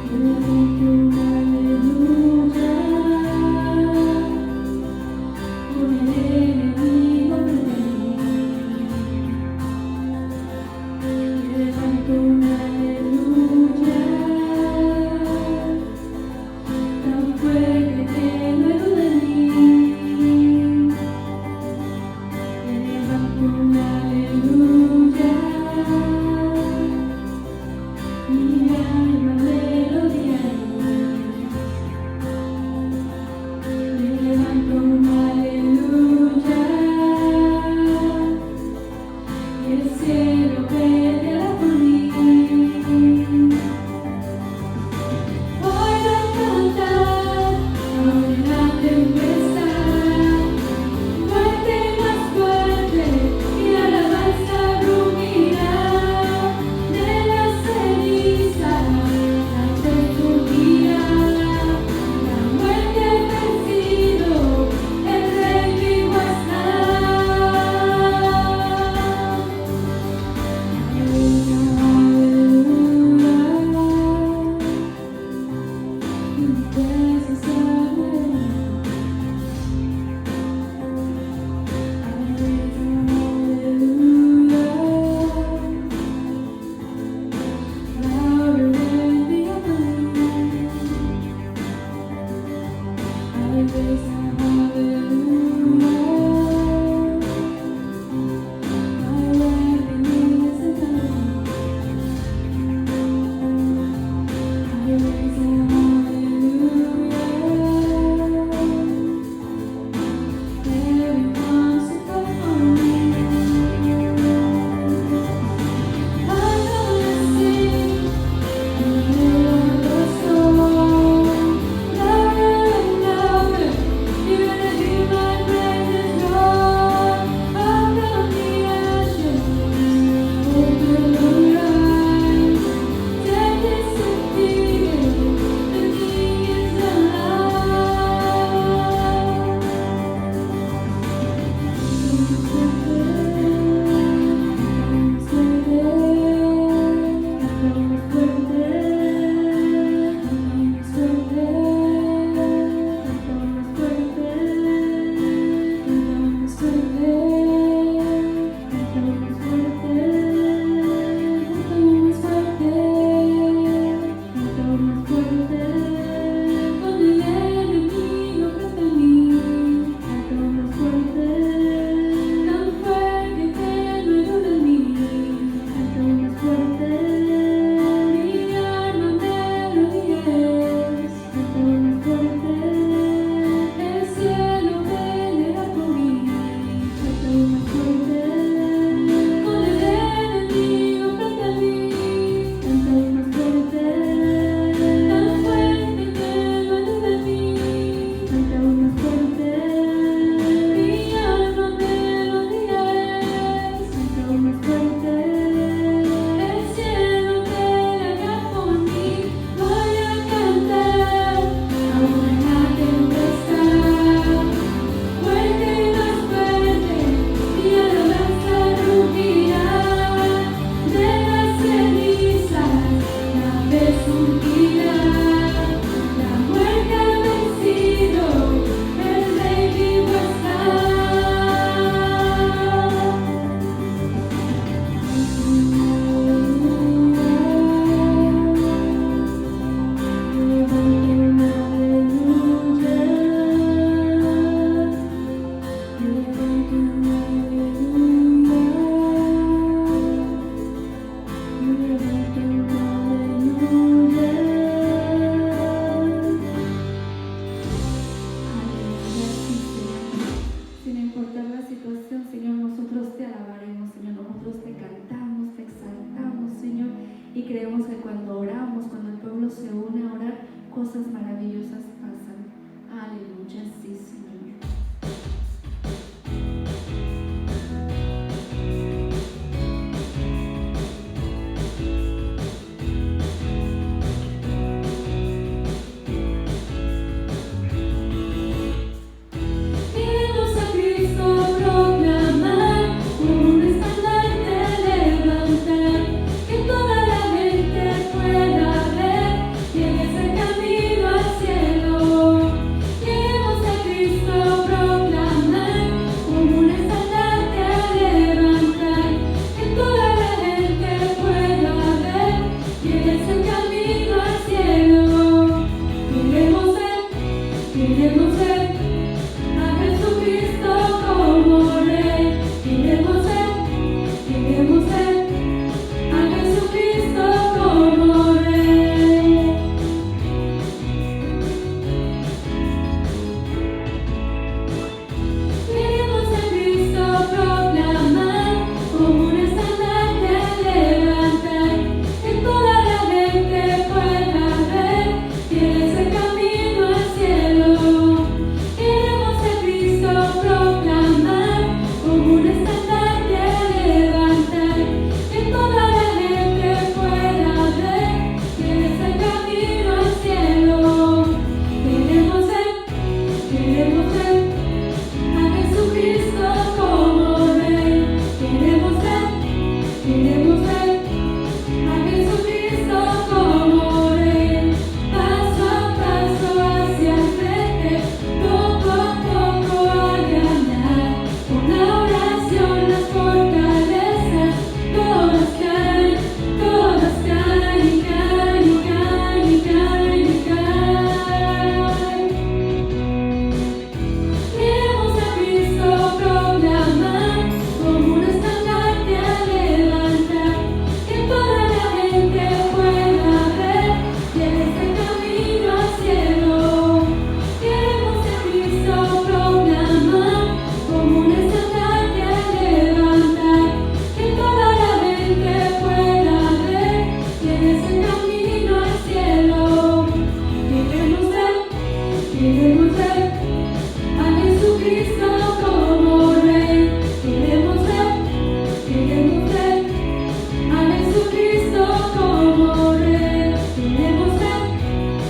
levanto un aleluya, con el enemigo frente a mí. Levanto un aleluya, tan fuerte que luego de mí. Levanto un aleluya, mi alma melodía.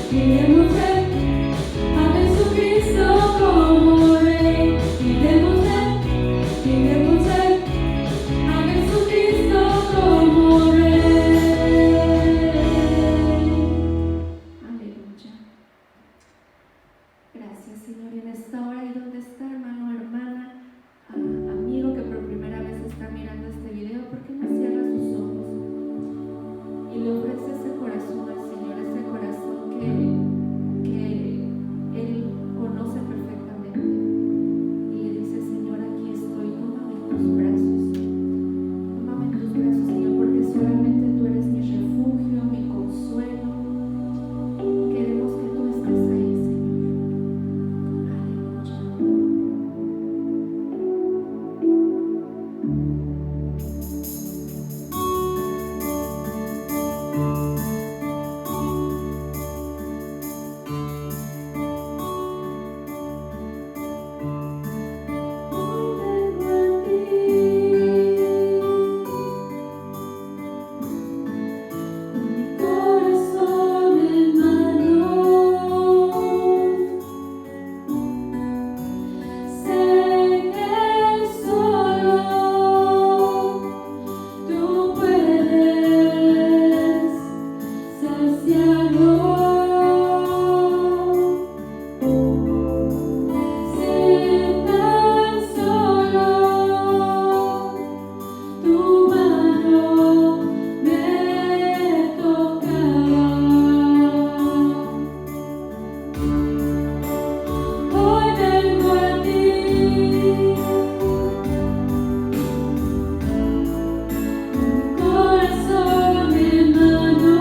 Queremos ver a Jesucristo como Rey. Queremos ver a Jesucristo como Rey. Aleluya. Gracias, Señor. Y en esta hora, ¿y dónde está, hermano, hermana, amigo que por primera vez está mirando este video? ¿Por qué no cierra sus ojos y le ofrece ese corazón al Señor, ese corazón que Él conoce perfectamente? Y le dice: Señor, aquí estoy, tómame en tus brazos, Señor, porque solamente tú eres mi refugio, mi consuelo. Queremos que tú estés ahí, Señor. Corazón, mi hermano.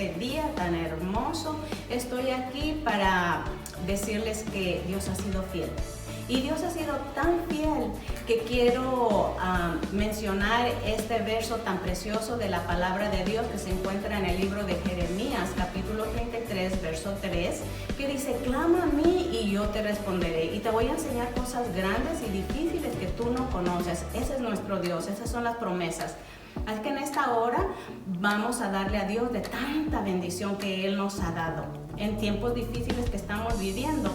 este día tan hermoso. Estoy aquí para decirles que Dios ha sido fiel. Y Dios ha sido tan fiel que quiero mencionar este verso tan precioso de la palabra de Dios que se encuentra en el libro de Jeremías, capítulo 33, verso 3, que dice: clama a mí y yo te responderé, y te voy a enseñar cosas grandes y difíciles que tú no conoces. Ese es nuestro Dios, esas son las promesas. Así que en esta hora vamos a darle a Dios de tanta bendición que Él nos ha dado en tiempos difíciles que estamos viviendo.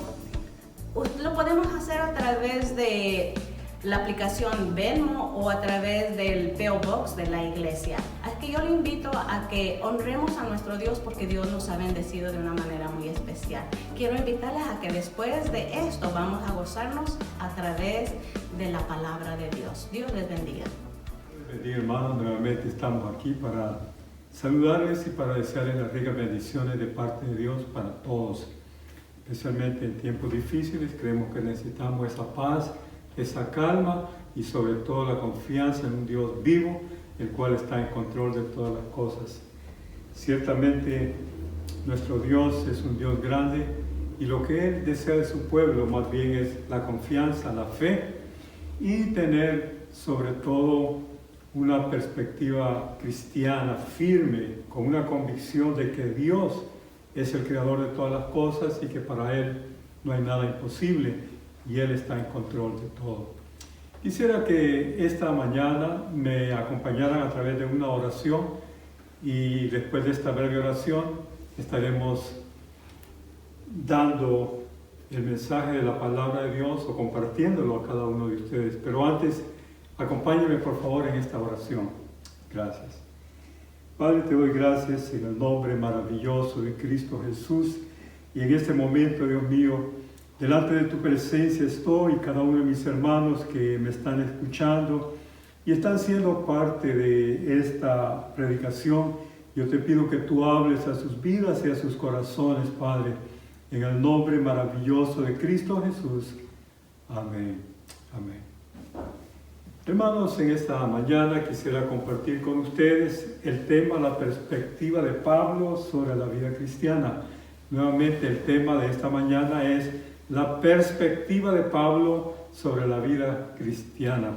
Lo podemos hacer a través de la aplicación Venmo o a través del P.O. Box de la iglesia. Así que yo le invito a que honremos a nuestro Dios porque Dios nos ha bendecido de una manera muy especial. Quiero invitarles a que después de esto vamos a gozarnos a través de la palabra de Dios. Dios les bendiga. Bendiga, hermanos, nuevamente estamos aquí para saludarles y para desearles las ricas bendiciones de parte de Dios para todos. Especialmente en tiempos difíciles, creemos que necesitamos esa paz, esa calma y sobre todo la confianza en un Dios vivo, el cual está en control de todas las cosas. Ciertamente nuestro Dios es un Dios grande y lo que Él desea de su pueblo más bien es la confianza, la fe y tener sobre todo una perspectiva cristiana firme, con una convicción de que Dios es el creador de todas las cosas y que para Él no hay nada imposible y Él está en control de todo. Quisiera que esta mañana me acompañaran a través de una oración y después de esta breve oración estaremos dando el mensaje de la palabra de Dios o compartiéndolo a cada uno de ustedes. Pero antes, acompáñenme por favor en esta oración. Gracias. Padre, te doy gracias en el nombre maravilloso de Cristo Jesús y en este momento, Dios mío, delante de tu presencia estoy y cada uno de mis hermanos que me están escuchando y están siendo parte de esta predicación. Yo te pido que tú hables a sus vidas y a sus corazones, Padre, en el nombre maravilloso de Cristo Jesús. Amén. Amén. Hermanos, en esta mañana quisiera compartir con ustedes el tema, la perspectiva de Pablo sobre la vida cristiana. Nuevamente el tema de esta mañana es la perspectiva de Pablo sobre la vida cristiana.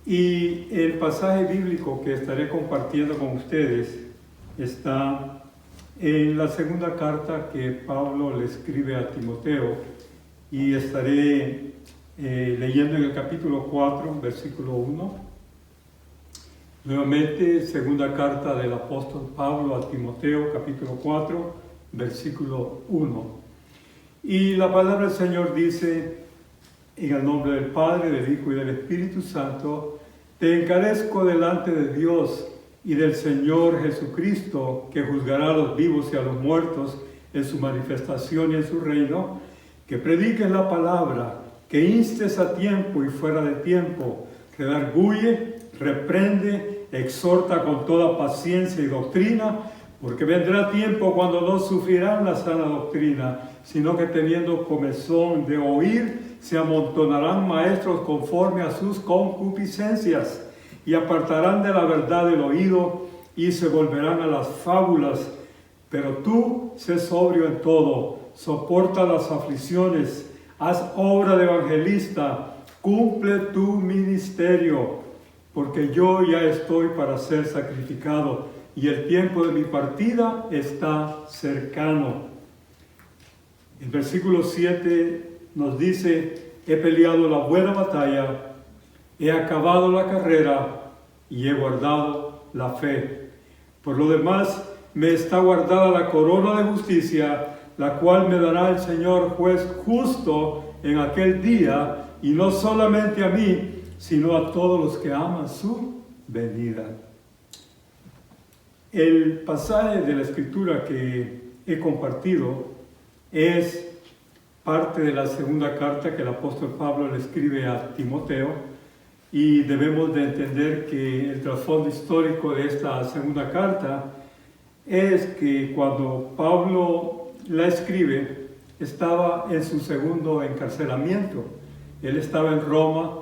Y el pasaje bíblico que estaré compartiendo con ustedes está en la segunda carta que Pablo le escribe a Timoteo y estaré leyendo en el capítulo 4, versículo 1. Nuevamente, segunda carta del apóstol Pablo a Timoteo, capítulo 4, versículo 1. Y la palabra del Señor dice: en el nombre del Padre, del Hijo y del Espíritu Santo, te encarezco delante de Dios y del Señor Jesucristo, que juzgará a los vivos y a los muertos en su manifestación y en su reino, que prediques la palabra, que instes a tiempo y fuera de tiempo, redarguye, reprende, exhorta con toda paciencia y doctrina, porque vendrá tiempo cuando no sufrirán la sana doctrina, sino que teniendo comezón de oír, se amontonarán maestros conforme a sus concupiscencias, y apartarán de la verdad el oído, y se volverán a las fábulas. Pero tú, sé sobrio en todo, soporta las aflicciones, haz obra de evangelista, cumple tu ministerio, porque yo ya estoy para ser sacrificado y el tiempo de mi partida está cercano. El versículo 7 nos dice: he peleado la buena batalla, he acabado la carrera y he guardado la fe. Por lo demás, me está guardada la corona de justicia, la cual me dará el Señor juez justo en aquel día, y no solamente a mí, sino a todos los que aman su venida. El pasaje de la Escritura que he compartido es parte de la segunda carta que el apóstol Pablo le escribe a Timoteo, y debemos de entender que el trasfondo histórico de esta segunda carta es que cuando Pablo la escribe, estaba en su segundo encarcelamiento. Él estaba en Roma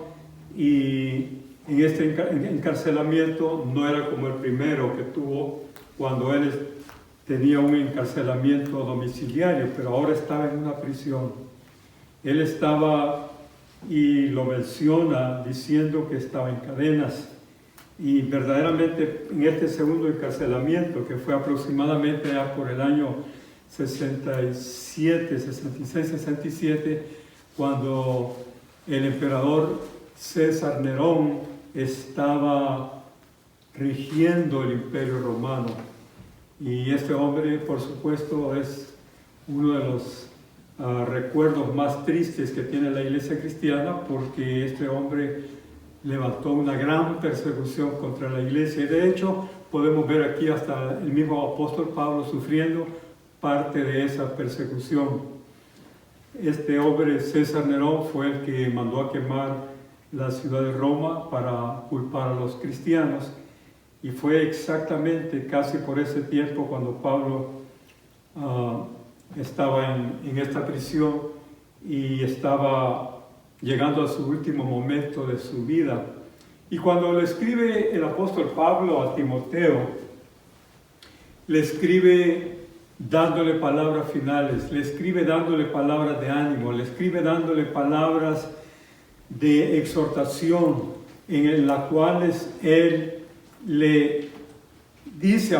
y en este encarcelamiento no era como el primero que tuvo cuando él tenía un encarcelamiento domiciliario, pero ahora estaba en una prisión. Él estaba, y lo menciona, diciendo que estaba en cadenas. Y verdaderamente en este segundo encarcelamiento, que fue aproximadamente ya por el año 66, 67, cuando el emperador César Nerón estaba rigiendo el Imperio Romano. Y este hombre, por supuesto, es uno de los recuerdos más tristes que tiene la iglesia cristiana, porque este hombre levantó una gran persecución contra la iglesia. Y de hecho, podemos ver aquí hasta el mismo apóstol Pablo sufriendo parte de esa persecución. Este hombre, César Nerón, fue el que mandó a quemar la ciudad de Roma para culpar a los cristianos. Y fue exactamente casi por ese tiempo cuando Pablo estaba en esta prisión y estaba llegando a su último momento de su vida. Y cuando le escribe el apóstol Pablo a Timoteo, le escribe dándole palabras finales, le escribe dándole palabras de ánimo, le escribe dándole palabras de exhortación, en las cuales él le dice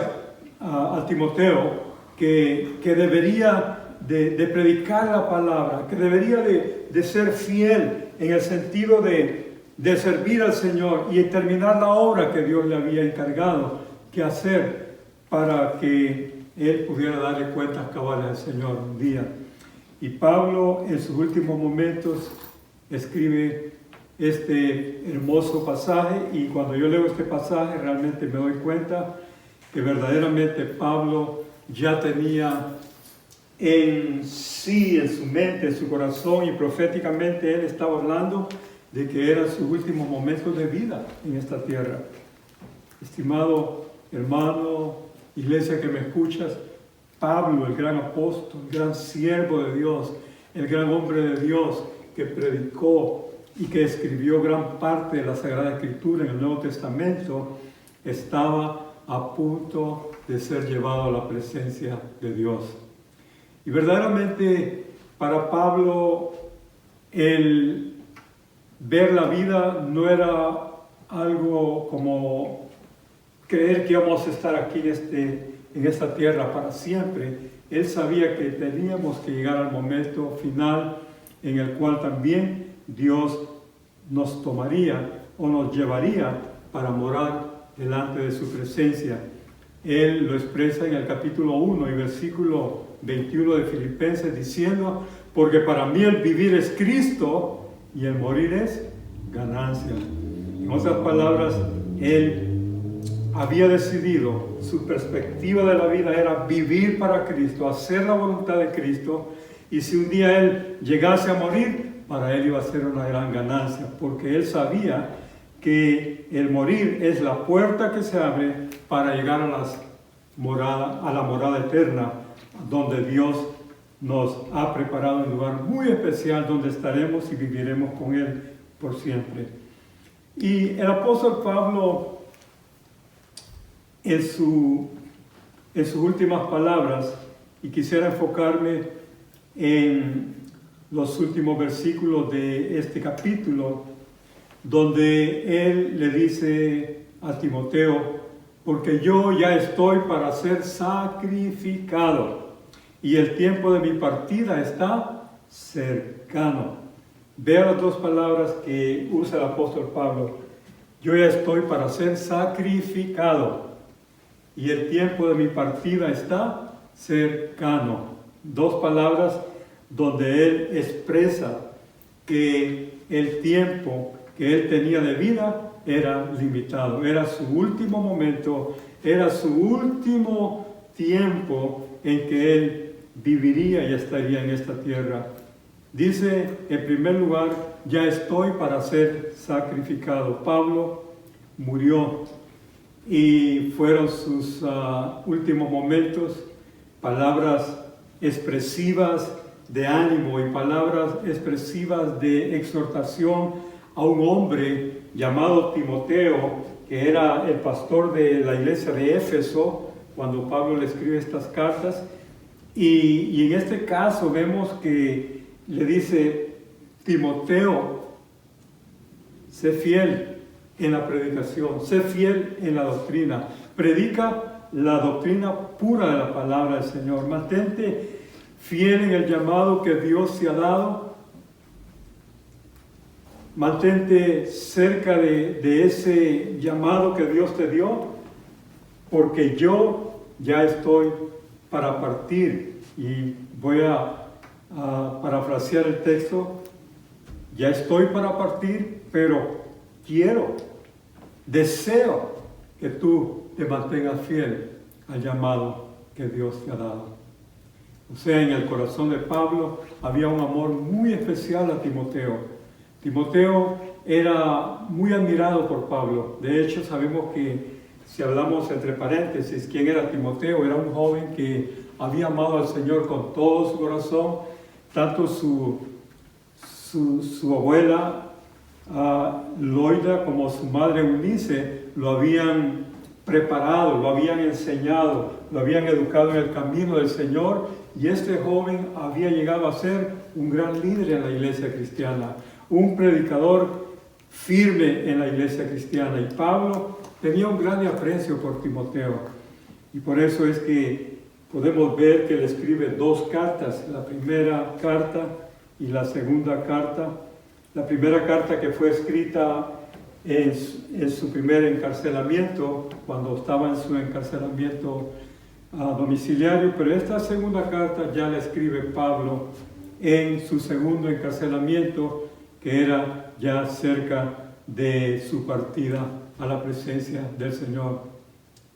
a Timoteo que debería de predicar la palabra, que debería de ser fiel en el sentido de servir al Señor y terminar la obra que Dios le había encargado que hacer para que él pudiera darle cuentas cabales al Señor un día. Y Pablo en sus últimos momentos escribe este hermoso pasaje, y cuando yo leo este pasaje realmente me doy cuenta que verdaderamente Pablo ya tenía en sí, en su mente, en su corazón, y proféticamente él estaba hablando de que eran sus últimos momentos de vida en esta tierra. Estimado hermano, iglesia que me escuchas, Pablo, el gran apóstol, el gran siervo de Dios, el gran hombre de Dios que predicó y que escribió gran parte de la Sagrada Escritura en el Nuevo Testamento, estaba a punto de ser llevado a la presencia de Dios. Y verdaderamente para Pablo el ver la vida no era algo como creer que íbamos a estar aquí en esta tierra para siempre. Él sabía que teníamos que llegar al momento final en el cual también Dios nos tomaría o nos llevaría para morar delante de su presencia. Él lo expresa en el capítulo 1 y versículo 21 de Filipenses diciendo: porque para mí el vivir es Cristo y el morir es ganancia. En otras palabras, él había decidido, su perspectiva de la vida era vivir para Cristo, hacer la voluntad de Cristo, y si un día él llegase a morir, para él iba a ser una gran ganancia, porque él sabía que el morir es la puerta que se abre para llegar a la morada eterna, donde Dios nos ha preparado un lugar muy especial donde estaremos y viviremos con Él por siempre. Y el apóstol Pablo, en sus últimas palabras, y quisiera enfocarme en los últimos versículos de este capítulo, donde él le dice a Timoteo: porque yo ya estoy para ser sacrificado y el tiempo de mi partida está cercano. Vea las dos palabras que usa el apóstol Pablo: yo ya estoy para ser sacrificado y el tiempo de mi partida está cercano. Dos palabras donde él expresa que el tiempo que él tenía de vida era limitado, era su último momento, era su último tiempo en que él viviría y estaría en esta tierra. Dice, en primer lugar, ya estoy para ser sacrificado. Pablo murió y fueron sus últimos momentos, palabras expresivas de ánimo y palabras expresivas de exhortación a un hombre llamado Timoteo, que era el pastor de la iglesia de Éfeso, cuando Pablo le escribe estas cartas. Y en este caso vemos que le dice: Timoteo, sé fiel en la predicación, sé fiel en la doctrina, predica la doctrina pura de la palabra del Señor, mantente fiel en el llamado que Dios te ha dado, mantente cerca de ese llamado que Dios te dio, porque yo ya estoy para partir. Y voy a parafrasear el texto: ya estoy para partir, pero deseo que tú te mantengas fiel al llamado que Dios te ha dado. O sea, en el corazón de Pablo había un amor muy especial a Timoteo. Timoteo era muy admirado por Pablo. De hecho, sabemos que, si hablamos entre paréntesis, ¿quién era Timoteo? Era un joven que había amado al Señor con todo su corazón. Tanto su abuela Loida como su madre Eunice lo habían preparado, lo habían enseñado, lo habían educado en el camino del Señor, y este joven había llegado a ser un gran líder en la iglesia cristiana, un predicador firme en la iglesia cristiana. Y Pablo tenía un gran aprecio por Timoteo, y por eso es que podemos ver que le escribe 2 cartas, la primera carta y la segunda carta. La primera carta que fue escrita en su primer encarcelamiento, cuando estaba en su encarcelamiento domiciliario, pero esta segunda carta ya la escribe Pablo en su segundo encarcelamiento, que era ya cerca de su partida a la presencia del Señor.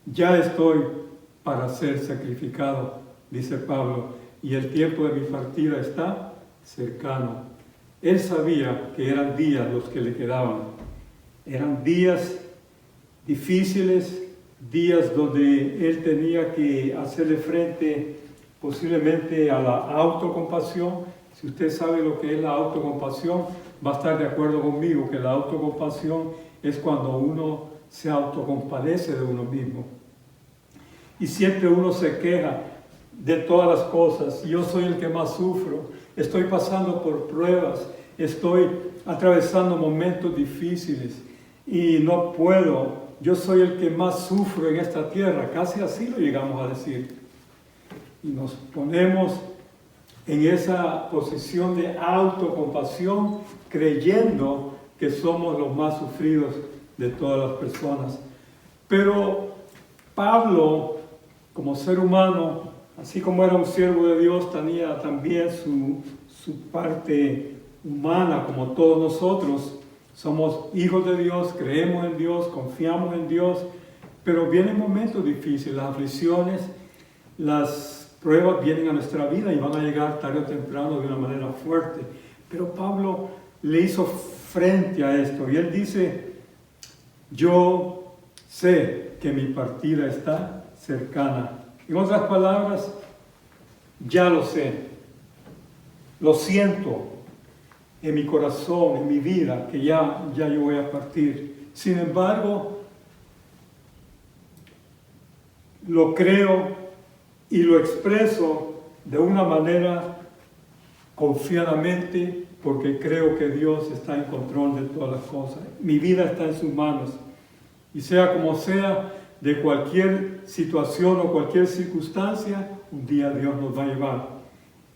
Ya estoy para ser sacrificado, dice Pablo, y el tiempo de mi partida está cercano. Él sabía que eran días los que le quedaban. Eran días difíciles, días donde él tenía que hacerle frente posiblemente a la autocompasión. Si usted sabe lo que es la autocompasión, va a estar de acuerdo conmigo que la autocompasión es cuando uno se autocompadece de uno mismo. Y siempre uno se queja de todas las cosas. Yo soy el que más sufro, estoy pasando por pruebas, estoy atravesando momentos difíciles y no puedo. Yo soy el que más sufro en esta tierra. Casi así lo llegamos a decir. Y nos ponemos en esa posición de autocompasión, creyendo que somos los más sufridos de todas las personas. Pero Pablo, como ser humano, así como era un siervo de Dios, tenía también su parte humana, como todos nosotros. Somos hijos de Dios, creemos en Dios, confiamos en Dios, pero vienen momentos difíciles, las aflicciones, las pruebas vienen a nuestra vida y van a llegar tarde o temprano de una manera fuerte. Pero Pablo le hizo frente a esto y él dice: yo sé que mi partida está cercana. En otras palabras, ya lo sé, lo siento en mi corazón, en mi vida, que ya yo voy a partir. Sin embargo, lo creo y lo expreso de una manera confiadamente, porque creo que Dios está en control de todas las cosas. Mi vida está en sus manos. Y sea como sea, de cualquier situación o cualquier circunstancia, un día Dios nos va a llevar.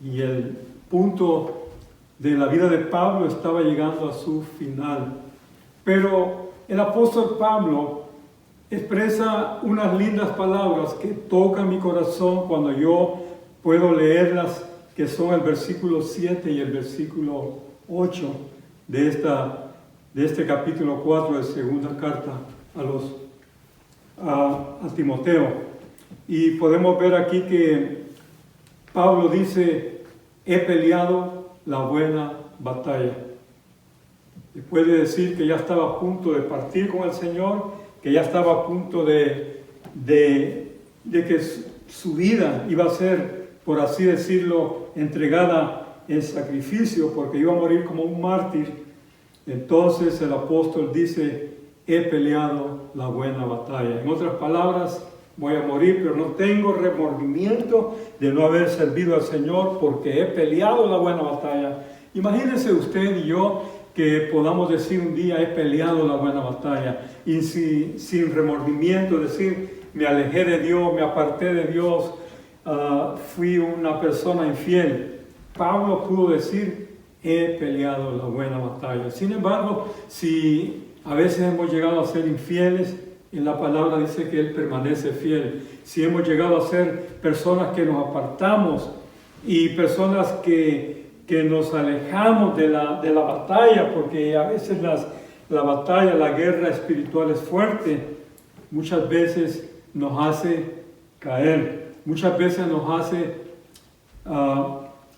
Y el punto de la vida de Pablo estaba llegando a su final. Pero el apóstol Pablo expresa unas lindas palabras que tocan mi corazón cuando yo puedo leerlas, que son el versículo 7 y el versículo 8 de este capítulo 4 de segunda carta a Timoteo. Y podemos ver aquí que Pablo dice: he peleado la buena batalla. Después de decir que ya estaba a punto de partir con el Señor, que ya estaba a punto de que su vida iba a ser, por así decirlo, entregada en sacrificio, porque iba a morir como un mártir, entonces el apóstol dice: he peleado la buena batalla. En otras palabras, voy a morir, pero no tengo remordimiento de no haber servido al Señor porque he peleado la buena batalla. Imagínense usted y yo que podamos decir un día, he peleado la buena batalla, y sin remordimiento decir, me alejé de Dios, me aparté de Dios, fui una persona infiel. Pablo pudo decir, he peleado la buena batalla. Sin embargo, si a veces hemos llegado a ser infieles, en la palabra dice que Él permanece fiel. Si hemos llegado a ser personas que nos apartamos y personas que nos alejamos de la batalla, porque a veces la batalla, la guerra espiritual es fuerte, muchas veces nos hace caer, muchas veces nos hace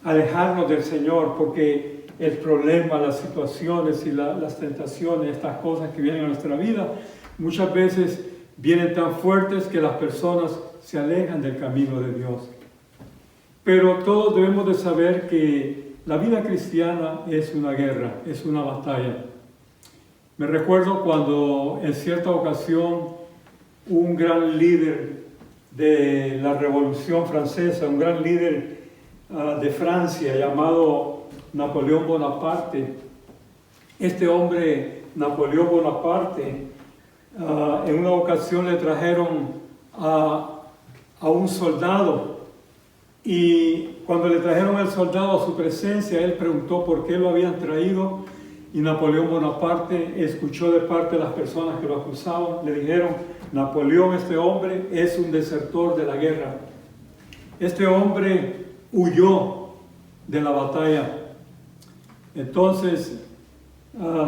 alejarnos del Señor, porque el problema, las situaciones y las tentaciones, estas cosas que vienen a nuestra vida, muchas veces vienen tan fuertes que las personas se alejan del camino de Dios. Pero todos debemos de saber que la vida cristiana es una guerra, es una batalla. Me recuerdo cuando en cierta ocasión un gran líder de la Revolución Francesa, un gran líder de Francia llamado Napoleón Bonaparte, este hombre, Napoleón Bonaparte, en una ocasión le trajeron a un soldado, y cuando le trajeron al soldado a su presencia, él preguntó por qué lo habían traído, y Napoleón Bonaparte escuchó de parte de las personas que lo acusaban, le dijeron, Napoleón, este hombre es un desertor de la guerra, este hombre huyó de la batalla. Entonces,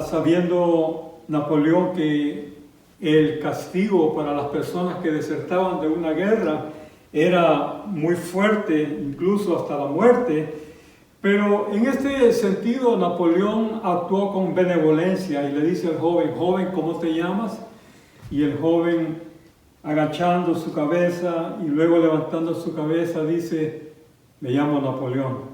sabiendo Napoleón que el castigo para las personas que desertaban de una guerra era muy fuerte, incluso hasta la muerte, pero en este sentido Napoleón actuó con benevolencia y le dice al joven, joven, ¿cómo te llamas? Y el joven, agachando su cabeza y luego levantando su cabeza, dice, me llamo Napoleón.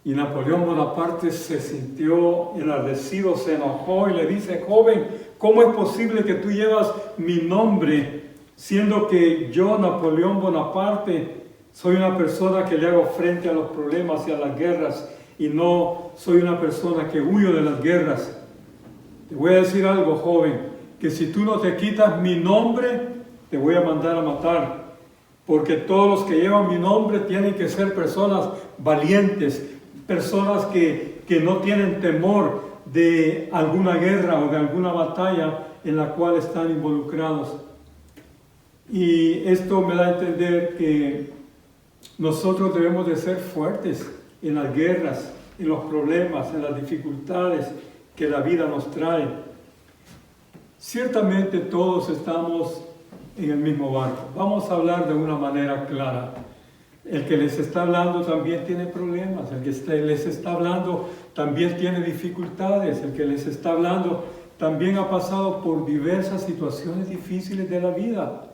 Y Napoleón Bonaparte se sintió enardecido, se enojó y le dice, joven, ¿cómo es posible que tú llevas mi nombre, siendo que yo, Napoleón Bonaparte, soy una persona que le hago frente a los problemas y a las guerras, y no soy una persona que huyo de las guerras? Te voy a decir algo, joven, que si tú no te quitas mi nombre, te voy a mandar a matar, porque todos los que llevan mi nombre tienen que ser personas valientes, personas que no tienen temor de alguna guerra o de alguna batalla en la cual están involucrados. Y esto me da a entender que nosotros debemos de ser fuertes en las guerras, en los problemas, en las dificultades que la vida nos trae. Ciertamente todos estamos en el mismo barco. Vamos a hablar de una manera clara. El que les está hablando también tiene problemas, el que les está hablando también tiene dificultades, el que les está hablando también ha pasado por diversas situaciones difíciles de la vida.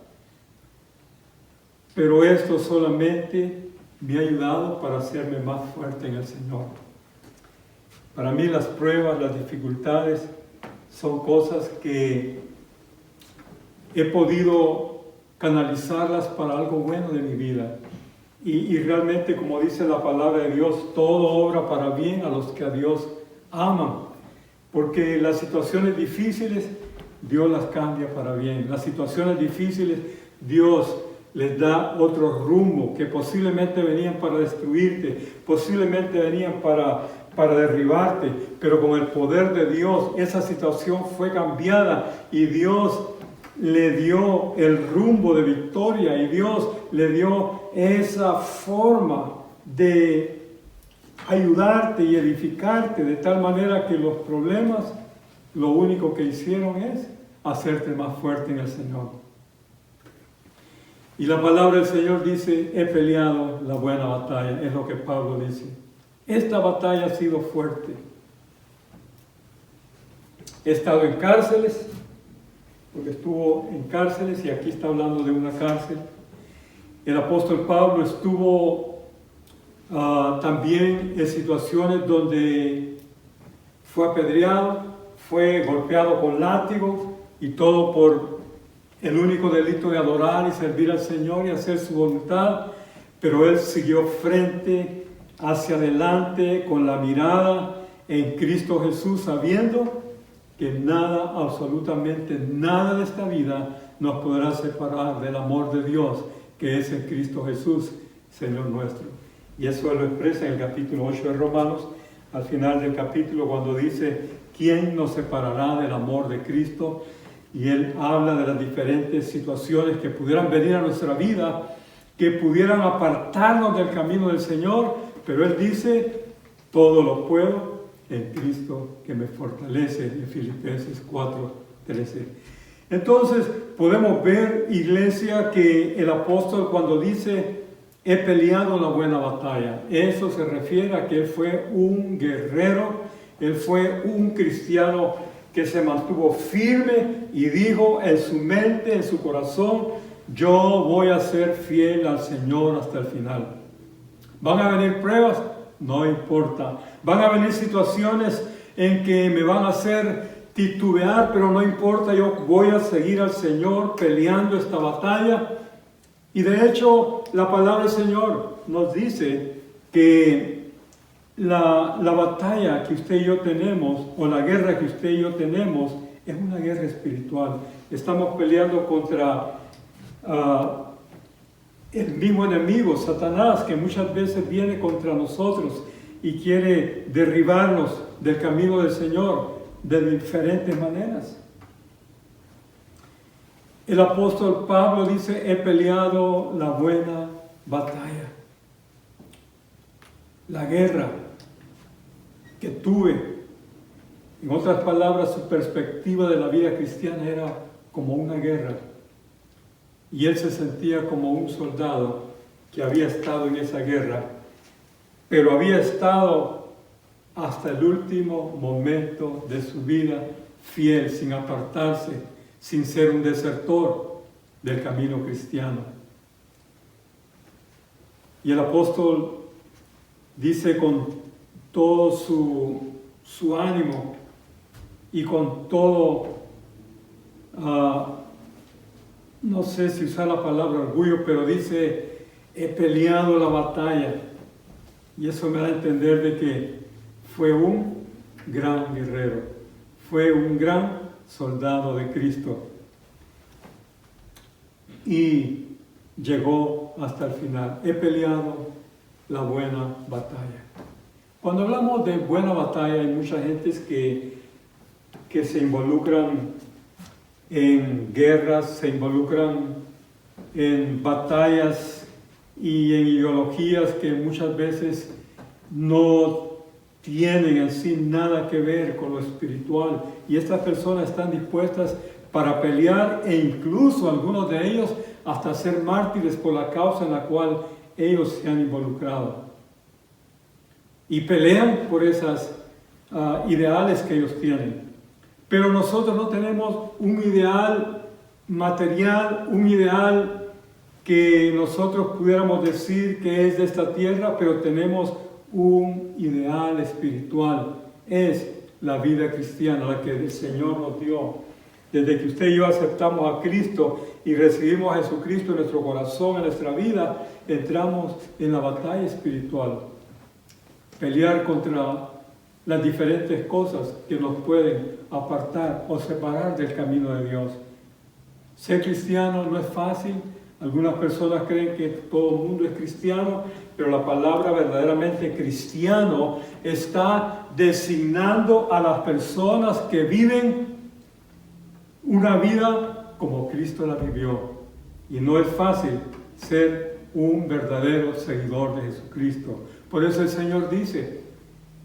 Pero esto solamente me ha ayudado para hacerme más fuerte en el Señor. Para mí las pruebas, las dificultades son cosas que he podido canalizarlas para algo bueno de mi vida. Y realmente, como dice la palabra de Dios, todo obra para bien a los que a Dios aman. Porque las situaciones difíciles, Dios las cambia para bien. Las situaciones difíciles, Dios les da otro rumbo, que posiblemente venían para destruirte, posiblemente venían para derribarte, pero con el poder de Dios, esa situación fue cambiada y Dios le dio el rumbo de victoria y Dios le dio esa forma de ayudarte y edificarte de tal manera que los problemas lo único que hicieron es hacerte más fuerte en el Señor. Y la palabra del Señor dice, he peleado la buena batalla, es lo que Pablo dice. Esta batalla ha sido fuerte. He estado en cárceles, porque estuvo en cárceles y aquí está hablando de una cárcel. El apóstol Pablo estuvo también en situaciones donde fue apedreado, fue golpeado con látigo y todo por el único delito de adorar y servir al Señor y hacer su voluntad, pero él siguió frente hacia adelante con la mirada en Cristo Jesús, sabiendo que nada, absolutamente nada de esta vida nos podrá separar del amor de Dios, que es en Cristo Jesús, Señor nuestro. Y eso lo expresa en el capítulo 8 de Romanos, al final del capítulo, cuando dice, ¿quién nos separará del amor de Cristo? Y él habla de las diferentes situaciones que pudieran venir a nuestra vida, que pudieran apartarnos del camino del Señor, pero él dice, todo lo puedo en Cristo que me fortalece, en Filipenses 4:13. Entonces podemos ver, iglesia, que el apóstol cuando dice, he peleado la buena batalla, eso se refiere a que él fue un guerrero, él fue un cristiano que se mantuvo firme y dijo en su mente, en su corazón, yo voy a ser fiel al Señor hasta el final. ¿Van a venir pruebas? No importa. ¿Van a venir situaciones en que me van a hacer titubear? Pero no importa, yo voy a seguir al Señor peleando esta batalla. Y de hecho, la palabra del Señor nos dice que la batalla que usted y yo tenemos, o la guerra que usted y yo tenemos, es una guerra espiritual. Estamos peleando contra el mismo enemigo, Satanás, que muchas veces viene contra nosotros y quiere derribarnos del camino del Señor de diferentes maneras. El apóstol Pablo dice, he peleado la buena batalla. La guerra que tuve, en otras palabras, su perspectiva de la vida cristiana era como una guerra. Y él se sentía como un soldado que había estado en esa guerra, pero había estado hasta el último momento de su vida fiel, sin apartarse, sin ser un desertor del camino cristiano. Y el apóstol dice con todo su ánimo y con todo, no sé si usar la palabra orgullo, pero dice, he peleado la batalla. Y eso me da a entender de que fue un gran guerrero, fue un gran soldado de Cristo. Y llegó hasta el final. He peleado la buena batalla. Cuando hablamos de buena batalla, hay mucha gente que se involucran en guerras, se involucran en batallas y en ideologías que muchas veces no tienen en sí nada que ver con lo espiritual. Y estas personas están dispuestas para pelear e incluso algunos de ellos hasta ser mártires por la causa en la cual ellos se han involucrado. Y pelean por esas ideales que ellos tienen. Pero nosotros no tenemos un ideal material, un ideal que nosotros pudiéramos decir que es de esta tierra, pero tenemos un ideal espiritual. Es la vida cristiana, la que el Señor nos dio. Desde que usted y yo aceptamos a Cristo y recibimos a Jesucristo en nuestro corazón, en nuestra vida, entramos en la batalla espiritual. Pelear contra las diferentes cosas que nos pueden apartar o separar del camino de Dios. Ser cristiano no es fácil. Algunas personas creen que todo el mundo es cristiano, pero la palabra verdaderamente cristiano está designando a las personas que viven una vida como Cristo la vivió. Y no es fácil ser un verdadero seguidor de Jesucristo. Por eso el Señor dice,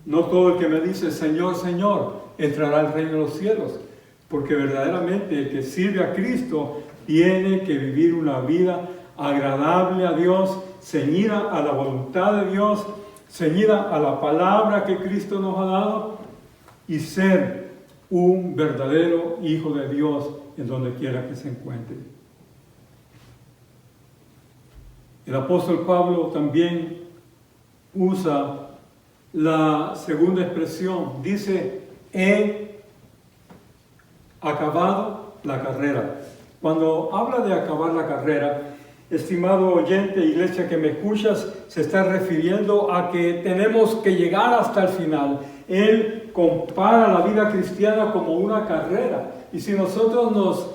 no todo el que me dice Señor, Señor, entrará al reino de los cielos, porque verdaderamente el que sirve a Cristo tiene que vivir una vida agradable a Dios, ceñida a la voluntad de Dios, ceñida a la palabra que Cristo nos ha dado y ser un verdadero hijo de Dios en donde quiera que se encuentre. El apóstol Pablo también usa la segunda expresión, dice, he acabado la carrera. Cuando habla de acabar la carrera, estimado oyente, iglesia que me escuchas, se está refiriendo a que tenemos que llegar hasta el final. Él compara la vida cristiana como una carrera. Y si nosotros nos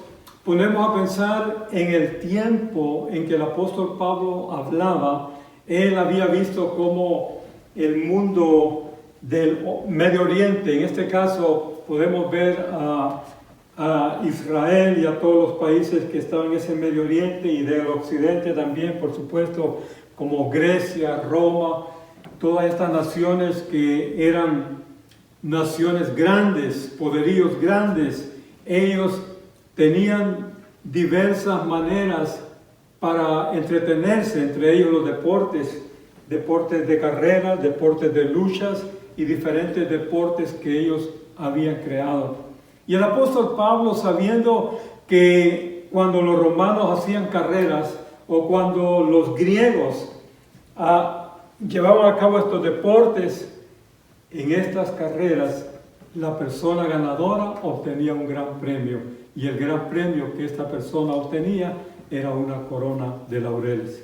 ponemos a pensar en el tiempo en que el apóstol Pablo hablaba, él había visto cómo el mundo del Medio Oriente, en este caso podemos ver a Israel y a todos los países que estaban en ese Medio Oriente, y del Occidente también, por supuesto, como Grecia, Roma, todas estas naciones que eran naciones grandes, poderíos grandes. Ellos tenían diversas maneras para entretenerse, entre ellos los deportes de carrera, deportes de luchas y diferentes deportes que ellos habían creado. Y el apóstol Pablo, sabiendo que cuando los romanos hacían carreras o cuando los griegos llevaban a cabo estos deportes, en estas carreras la persona ganadora obtenía un gran premio, y el gran premio que esta persona obtenía era una corona de laureles.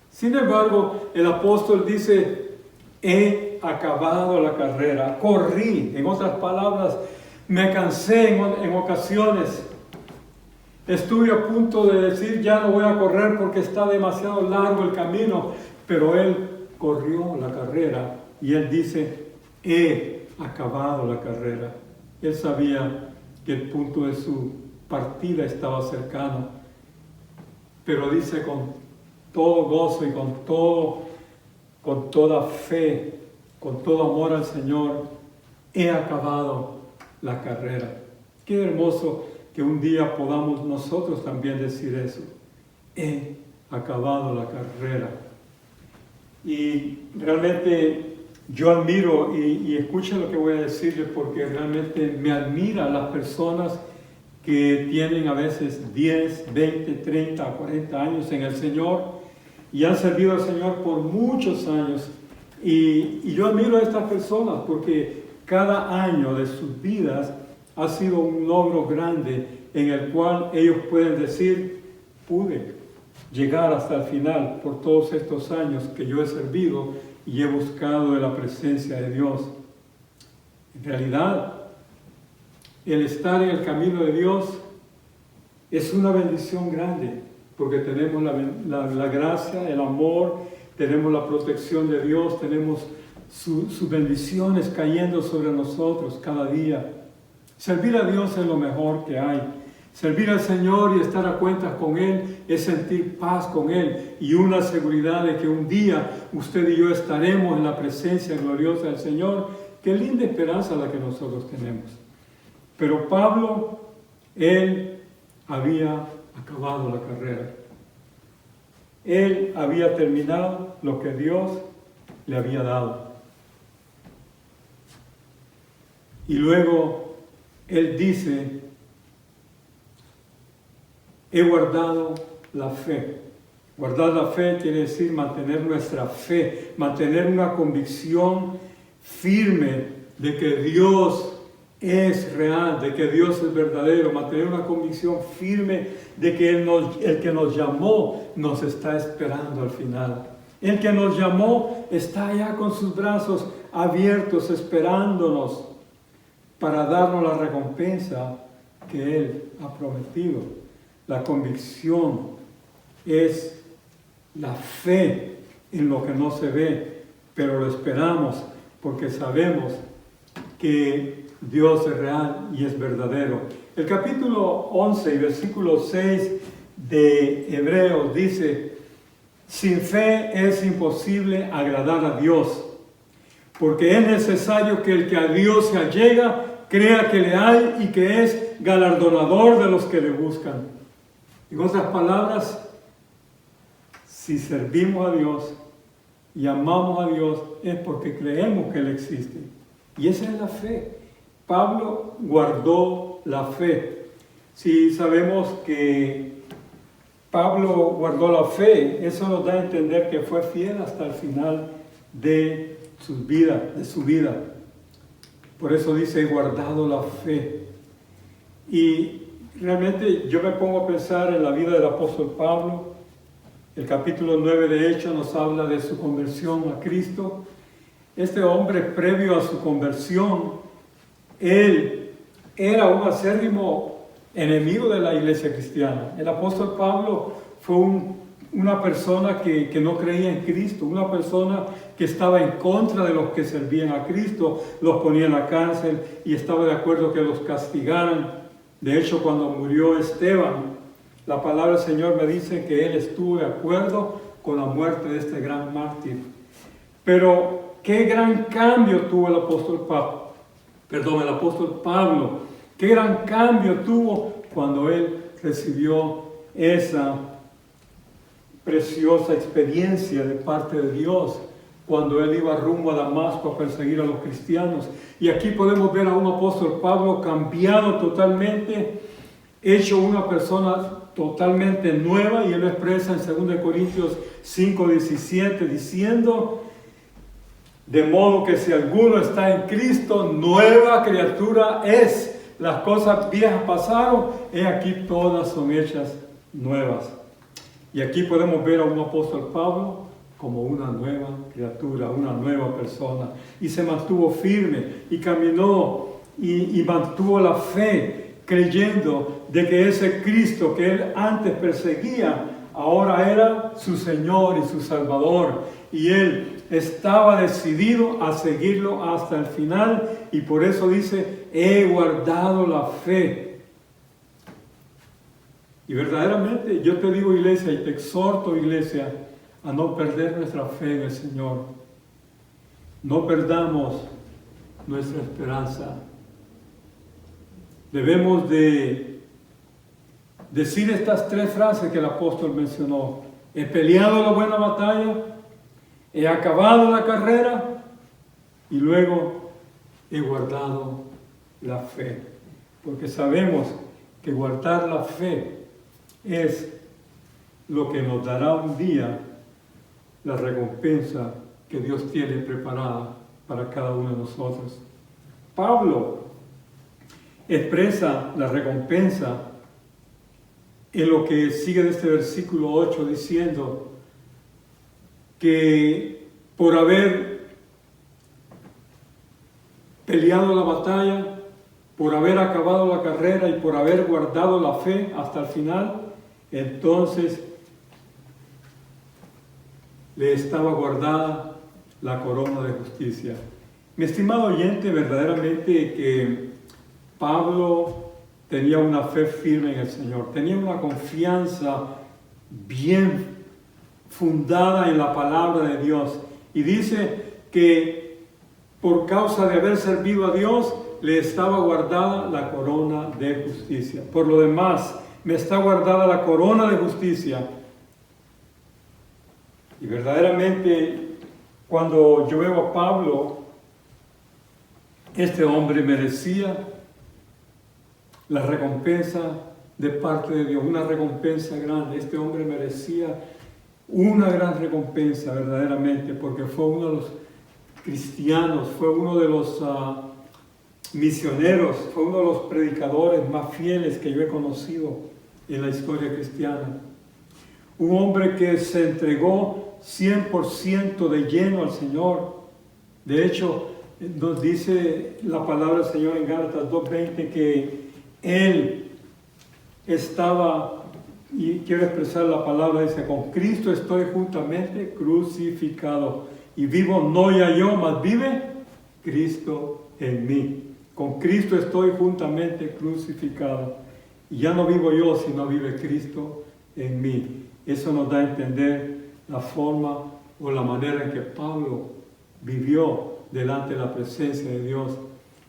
Sin embargo, el apóstol dice: he acabado la carrera, corrí. En otras palabras, me cansé en ocasiones. Estuve a punto de decir: ya no voy a correr porque está demasiado largo el camino. Pero él corrió la carrera y él dice: he acabado la carrera. Él sabía que el punto de su partida estaba cercano. Pero dice con todo gozo y con toda fe, con todo amor al Señor: he acabado la carrera. Qué hermoso que un día podamos nosotros también decir eso: he acabado la carrera. Y realmente yo admiro, y escuchen lo que voy a decirles, porque realmente me admira las personas que tienen a veces 10, 20, 30, 40 años en el Señor y han servido al Señor por muchos años. Y yo admiro a estas personas porque cada año de sus vidas ha sido un logro grande en el cual ellos pueden decir: pude llegar hasta el final por todos estos años que yo he servido y he buscado de la presencia de Dios. En realidad, el estar en el camino de Dios es una bendición grande, porque tenemos la gracia, el amor, tenemos la protección de Dios, tenemos sus bendiciones cayendo sobre nosotros cada día. Servir a Dios es lo mejor que hay. Servir al Señor y estar a cuentas con Él es sentir paz con Él y una seguridad de que un día usted y yo estaremos en la presencia gloriosa del Señor. Qué linda esperanza la que nosotros tenemos. Pero Pablo, él había acabado la carrera. Él había terminado lo que Dios le había dado. Y luego él dice: he guardado la fe. Guardar la fe quiere decir mantener nuestra fe, mantener una convicción firme de que Dios es real, de que Dios es verdadero, mantener una convicción firme de que el que nos llamó nos está esperando al final. El que nos llamó está allá con sus brazos abiertos esperándonos para darnos la recompensa que Él ha prometido. La convicción es la fe en lo que no se ve, pero lo esperamos porque sabemos que Dios es real y es verdadero. El capítulo 11 y versículo 6 de Hebreos dice: sin fe es imposible agradar a Dios, porque es necesario que el que a Dios se allega crea que le hay y que es galardonador de los que le buscan. En otras palabras, si servimos a Dios y amamos a Dios es porque creemos que Él existe. Y esa es la fe. Pablo guardó la fe. Si sabemos que Pablo guardó la fe, eso nos da a entender que fue fiel hasta el final de su vida. Por eso dice: he guardado la fe. Y realmente yo me pongo a pensar en la vida del apóstol Pablo. El capítulo 9 de Hechos nos habla de su conversión a Cristo. Este hombre, previo a su conversión, él era un acérrimo enemigo de la iglesia cristiana. El apóstol Pablo fue una persona que no creía en Cristo, una persona que estaba en contra de los que servían a Cristo, los ponía en la cárcel y estaba de acuerdo que los castigaran. De hecho, cuando murió Esteban, la palabra del Señor me dice que él estuvo de acuerdo con la muerte de este gran mártir. Pero qué gran cambio tuvo el apóstol Pablo. Qué gran cambio tuvo cuando él recibió esa preciosa experiencia de parte de Dios, cuando él iba rumbo a Damasco a perseguir a los cristianos. Y aquí podemos ver a un apóstol Pablo cambiado totalmente, hecho una persona totalmente nueva, y él lo expresa en 2 Corintios 5:17, diciendo: de modo que si alguno está en Cristo, nueva criatura es. Las cosas viejas pasaron, he aquí todas son hechas nuevas. Y aquí podemos ver a un apóstol Pablo como una nueva criatura, una nueva persona. Y se mantuvo firme y caminó y mantuvo la fe, creyendo de que ese Cristo que él antes perseguía, ahora era su Señor y su Salvador. Y él estaba decidido a seguirlo hasta el final, y por eso dice: he guardado la fe. Y verdaderamente yo te digo, iglesia, y te exhorto, iglesia, a no perder nuestra fe en el Señor. No perdamos nuestra esperanza. Debemos de decir estas tres frases que el apóstol mencionó: he peleado la buena batalla, he acabado la carrera, y luego he guardado la fe. Porque sabemos que guardar la fe es lo que nos dará un día la recompensa que Dios tiene preparada para cada uno de nosotros. Pablo expresa la recompensa en lo que sigue de este versículo 8, diciendo que por haber peleado la batalla, por haber acabado la carrera y por haber guardado la fe hasta el final, entonces le estaba guardada la corona de justicia. Mi estimado oyente, verdaderamente que Pablo tenía una fe firme en el Señor, tenía una confianza bien fundada en la palabra de Dios, y dice que por causa de haber servido a Dios le estaba guardada la corona de justicia. Por lo demás, me está guardada la corona de justicia. Y verdaderamente, cuando yo veo a Pablo, este hombre merecía la recompensa de parte de Dios, una recompensa grande. Este hombre merecía una gran recompensa verdaderamente, porque fue uno de los cristianos, fue uno de los misioneros, fue uno de los predicadores más fieles que yo he conocido en la historia cristiana. Un hombre que se entregó 100% de lleno al Señor. De hecho, nos dice la palabra del Señor en Gálatas 2:20 que él estaba, y quiero expresar la palabra, dice: con Cristo estoy juntamente crucificado, y vivo no ya yo, mas vive Cristo en mí. Con Cristo estoy juntamente crucificado, y ya no vivo yo, sino vive Cristo en mí. Eso nos da a entender la forma o la manera en que Pablo vivió delante de la presencia de Dios.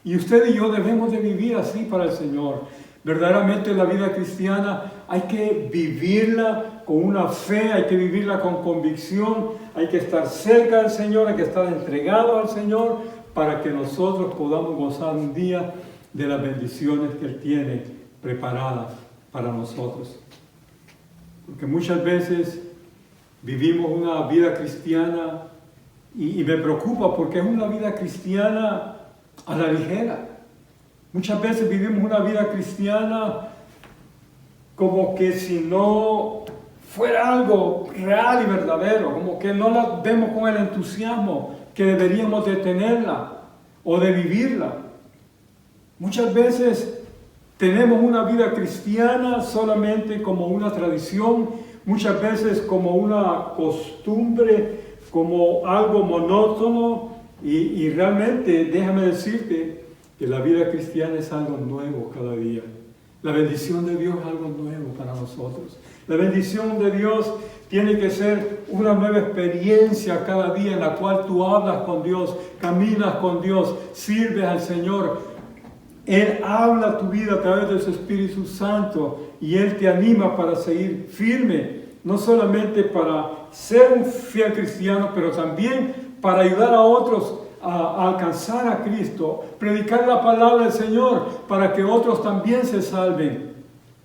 Y usted y yo debemos de vivir así para el Señor. Verdaderamente la vida cristiana hay que vivirla con una fe, hay que vivirla con convicción, hay que estar cerca del Señor, hay que estar entregado al Señor, para que nosotros podamos gozar un día de las bendiciones que Él tiene preparadas para nosotros. Porque muchas veces vivimos una vida cristiana y me preocupa porque es una vida cristiana a la ligera. Muchas veces vivimos una vida cristiana como que si no fuera algo real y verdadero, como que no la vemos con el entusiasmo que deberíamos de tenerla o de vivirla. Muchas veces tenemos una vida cristiana solamente como una tradición, muchas veces como una costumbre, como algo monótono, y realmente déjame decirte que la vida cristiana es algo nuevo cada día. La bendición de Dios es algo nuevo para nosotros. La bendición de Dios tiene que ser una nueva experiencia cada día en la cual tú hablas con Dios, caminas con Dios, sirves al Señor. Él habla a tu vida a través de su Espíritu Santo y Él te anima para seguir firme, no solamente para ser un fiel cristiano, pero también para ayudar a otros a alcanzar a Cristo, predicar la palabra del Señor para que otros también se salven,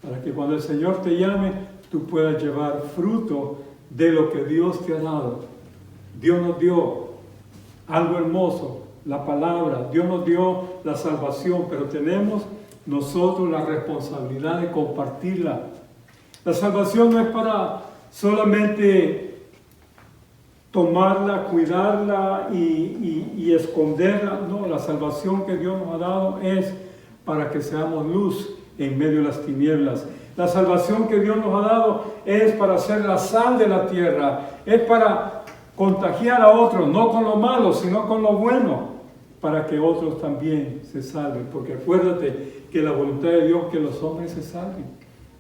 para que cuando el Señor te llame, tú puedas llevar fruto de lo que Dios te ha dado. Dios nos dio algo hermoso, la palabra, Dios nos dio la salvación, pero tenemos nosotros la responsabilidad de compartirla. La salvación no es para solamente tomarla, cuidarla y esconderla. No, la salvación que Dios nos ha dado es para que seamos luz en medio de las tinieblas. La salvación que Dios nos ha dado es para ser la sal de la tierra, es para contagiar a otros, no con lo malo, sino con lo bueno, para que otros también se salven. Porque acuérdate que la voluntad de Dios es que los hombres se salven.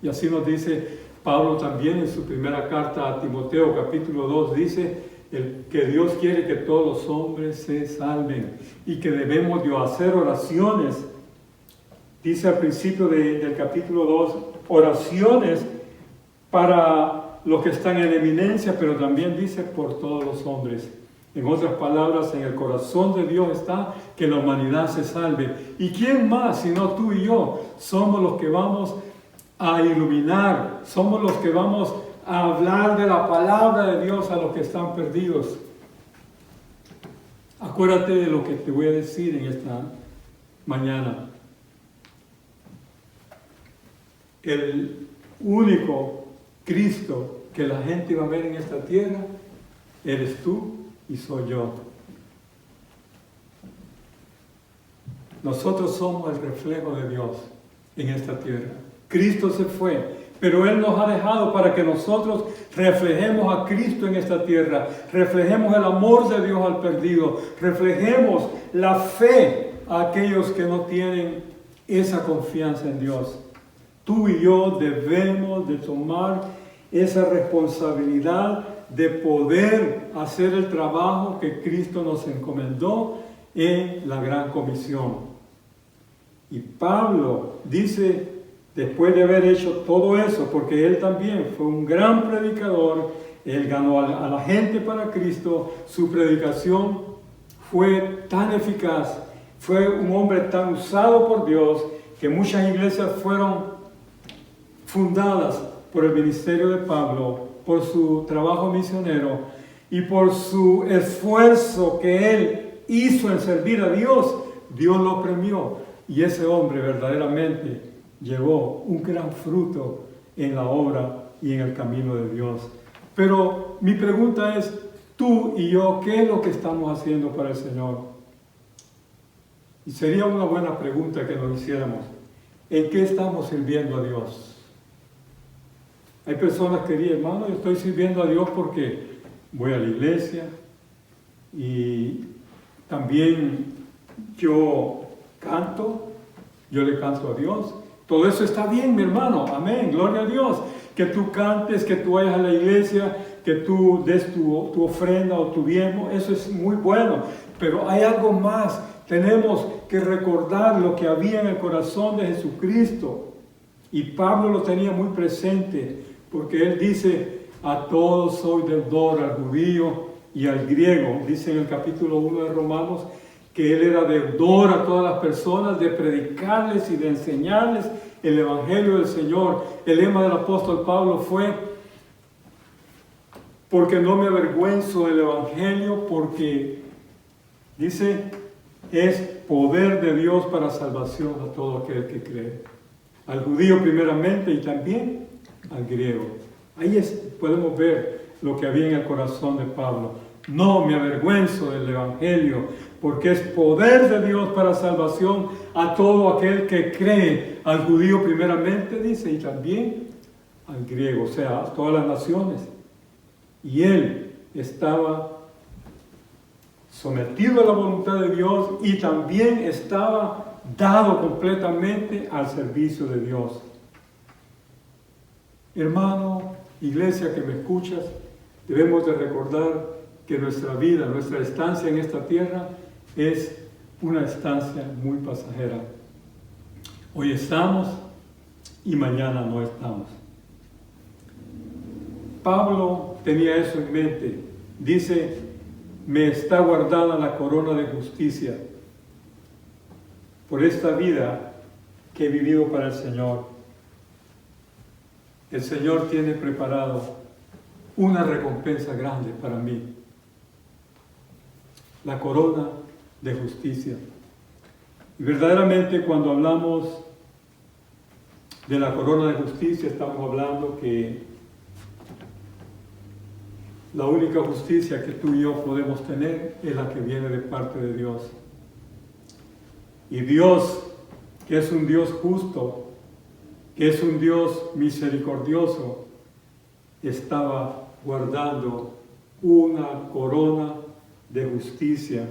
Y así nos dice Pablo también en su primera carta a Timoteo, capítulo 2, dice que Dios quiere que todos los hombres se salven y que debemos de hacer oraciones. Dice al principio del capítulo 2, oraciones para los que están en eminencia, pero también dice por todos los hombres. En otras palabras, en el corazón de Dios está que la humanidad se salve. ¿Y quién más sino tú y yo? Somos los que vamos a iluminar, somos los que vamos a hablar de la palabra de Dios a los que están perdidos. Acuérdate de lo que te voy a decir en esta mañana. El único Cristo que la gente va a ver en esta tierra eres tú y soy yo. Nosotros somos el reflejo de Dios en esta tierra. Cristo se fue, pero Él nos ha dejado para que nosotros reflejemos a Cristo en esta tierra, reflejemos el amor de Dios al perdido, reflejemos la fe a aquellos que no tienen esa confianza en Dios. Tú y yo debemos de tomar esa responsabilidad de poder hacer el trabajo que Cristo nos encomendó en la gran comisión. Y Pablo dice, después de haber hecho todo eso, porque él también fue un gran predicador, él ganó a la gente para Cristo, su predicación fue tan eficaz, fue un hombre tan usado por Dios, que muchas iglesias fueron fundadas por el ministerio de Pablo, por su trabajo misionero y por su esfuerzo que él hizo en servir a Dios. Dios lo premió y ese hombre verdaderamente llevó un gran fruto en la obra y en el camino de Dios. Pero mi pregunta es, tú y yo, ¿qué es lo que estamos haciendo para el Señor? Y sería una buena pregunta que nos hiciéramos. ¿En qué estamos sirviendo a Dios? Hay personas que dicen, hermano, yo estoy sirviendo a Dios porque voy a la iglesia y también yo canto, yo le canto a Dios. Todo eso está bien, mi hermano, amén, gloria a Dios. Que tú cantes, que tú vayas a la iglesia, que tú des tu ofrenda o tu diezmo, eso es muy bueno. Pero hay algo más, tenemos que recordar lo que había en el corazón de Jesucristo. Y Pablo lo tenía muy presente, porque él dice, a todos soy deudor, al judío y al griego. Dice en el capítulo 1 de Romanos, que él era deudor a todas las personas de predicarles y de enseñarles el evangelio del Señor. El lema del apóstol Pablo fue, porque no me avergüenzo del evangelio, porque, dice, es poder de Dios para salvación a todo aquel que cree. al judío primeramente y también al griego. Ahí podemos ver lo que había en el corazón de Pablo. No me avergüenzo del Evangelio, porque es poder de Dios para salvación a todo aquel que cree, al judío primeramente, dice, y también al griego, o sea, a todas las naciones. Y él estaba sometido a la voluntad de Dios y también estaba dado completamente al servicio de Dios. Hermano, iglesia que me escuchas, debemos de recordar que nuestra vida, nuestra estancia en esta tierra es una estancia muy pasajera. Hoy estamos y mañana no estamos. Pablo tenía eso en mente. Dice, me está guardada la corona de justicia por esta vida que he vivido para el Señor. El Señor tiene preparado una recompensa grande para mí. La corona de justicia. Y verdaderamente cuando hablamos de la corona de justicia, estamos hablando que la única justicia que tú y yo podemos tener es la que viene de parte de Dios. Y Dios, que es un Dios justo, que es un Dios misericordioso, estaba guardando una corona de justicia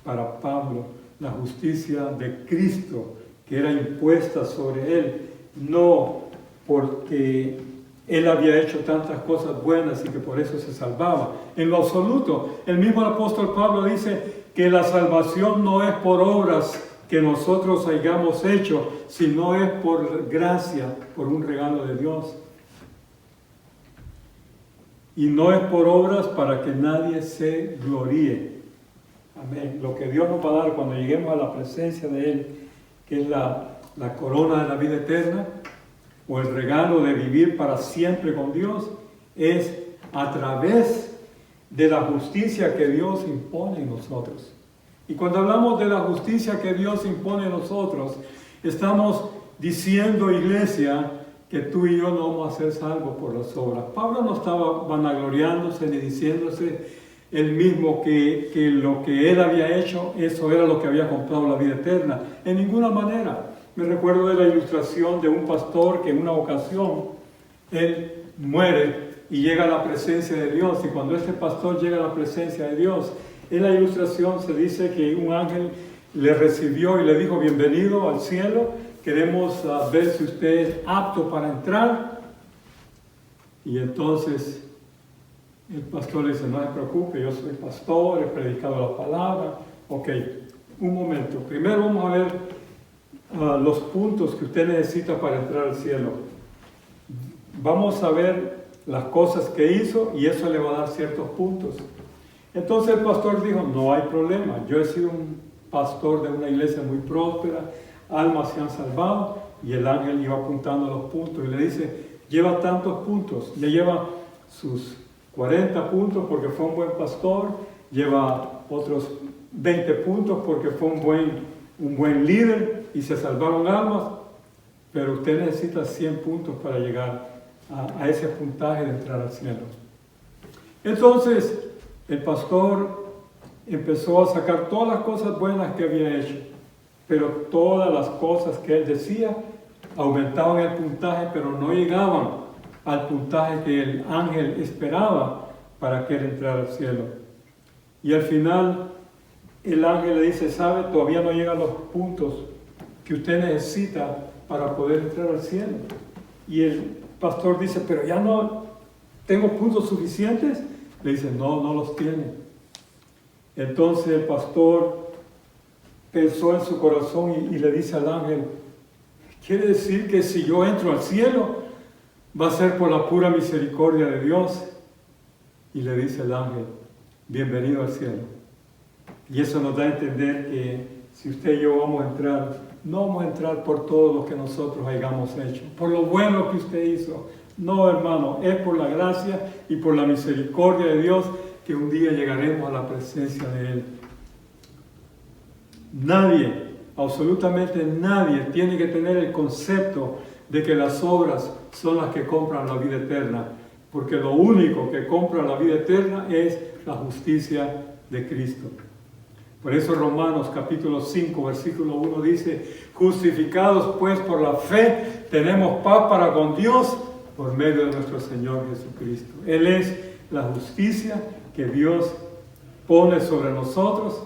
para Pablo, la justicia de Cristo que era impuesta sobre él, no porque él había hecho tantas cosas buenas y que por eso se salvaba. En lo absoluto, el mismo apóstol Pablo dice que la salvación no es por obras que nosotros hayamos hecho, sino es por gracia, por un regalo de Dios. Y no es por obras para que nadie se gloríe. Amén. Lo que Dios nos va a dar cuando lleguemos a la presencia de Él, que es la corona de la vida eterna, o el regalo de vivir para siempre con Dios, es a través de la justicia que Dios impone en nosotros. Y cuando hablamos de la justicia que Dios impone en nosotros, estamos diciendo, iglesia, que tú y yo no vamos a ser salvos por las obras. Pablo no estaba vanagloriándose ni diciéndose él mismo que lo que él había hecho, eso era lo que había comprado la vida eterna. En ninguna manera. Me recuerdo de la ilustración de un pastor que en una ocasión él muere y llega a la presencia de Dios. Y cuando este pastor llega a la presencia de Dios, en la ilustración se dice que un ángel le recibió y le dijo, bienvenido al cielo, queremos ver si usted es apto para entrar. Y entonces el pastor le dice, no se preocupe, yo soy pastor, he predicado la palabra. Ok, un momento, primero vamos a ver los puntos que usted necesita para entrar al cielo. Vamos a ver las cosas que hizo y eso le va a dar ciertos puntos. Entonces el pastor dijo, no hay problema, yo he sido un pastor de una iglesia muy próspera, almas se han salvado, y el ángel iba apuntando los puntos y le dice, lleva tantos puntos, le lleva sus 40 puntos porque fue un buen pastor, lleva otros 20 puntos porque fue un buen líder y se salvaron almas, pero usted necesita 100 puntos para llegar a ese puntaje de entrar al cielo. Entonces el pastor empezó a sacar todas las cosas buenas que había hecho, pero todas las cosas que él decía aumentaban el puntaje, pero no llegaban al puntaje que el ángel esperaba para que él entrara al cielo. Y al final el ángel le dice, ¿sabe? Todavía no llegan los puntos que usted necesita para poder entrar al cielo. Y el pastor dice, pero ya no tengo puntos suficientes. Le dice, no los tiene. Entonces el pastor pensó en su corazón y le dice al ángel, quiere decir que si yo entro al cielo, va a ser por la pura misericordia de Dios. Y le dice el ángel, bienvenido al cielo. Y eso nos da a entender que si usted y yo vamos a entrar, no vamos a entrar por todo lo que nosotros hayamos hecho, por lo bueno que usted hizo. No, hermano, es por la gracia y por la misericordia de Dios que un día llegaremos a la presencia de Él. Nadie, absolutamente nadie, tiene que tener el concepto de que las obras son las que compran la vida eterna, porque lo único que compra la vida eterna es la justicia de Cristo. Por eso Romanos capítulo 5, versículo 1 dice: justificados pues por la fe, tenemos paz para con Dios por medio de nuestro Señor Jesucristo. Él es la justicia que Dios pone sobre nosotros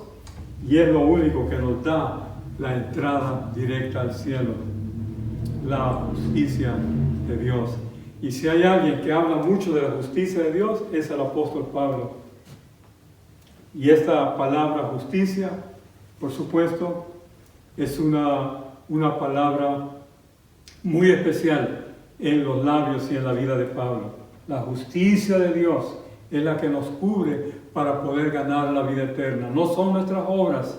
y es lo único que nos da la entrada directa al cielo, la justicia de Dios. Y si hay alguien que habla mucho de la justicia de Dios, es el apóstol Pablo. Y esta palabra justicia, por supuesto, es una palabra muy especial en los labios y en la vida de Pablo. La justicia de Dios es la que nos cubre para poder ganar la vida eterna. No son nuestras obras,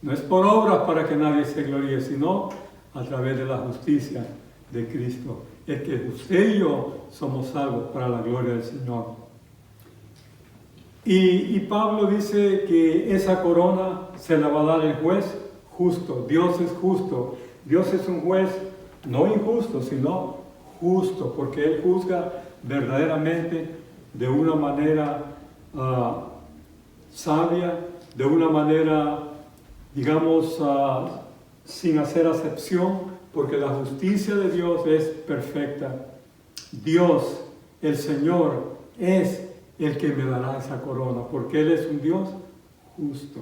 no es por obras para que nadie se gloríe, sino a través de la justicia de Cristo. Es que usted y yo somos salvos para la gloria del Señor. Y Pablo dice que esa corona se la va a dar el juez justo. Dios es justo. Dios es un juez no injusto, sino justo, porque Él juzga verdaderamente de una manera sabia, de una manera, digamos, sin hacer acepción, porque la justicia de Dios es perfecta. Dios, el Señor, es el que me dará esa corona, porque Él es un Dios justo.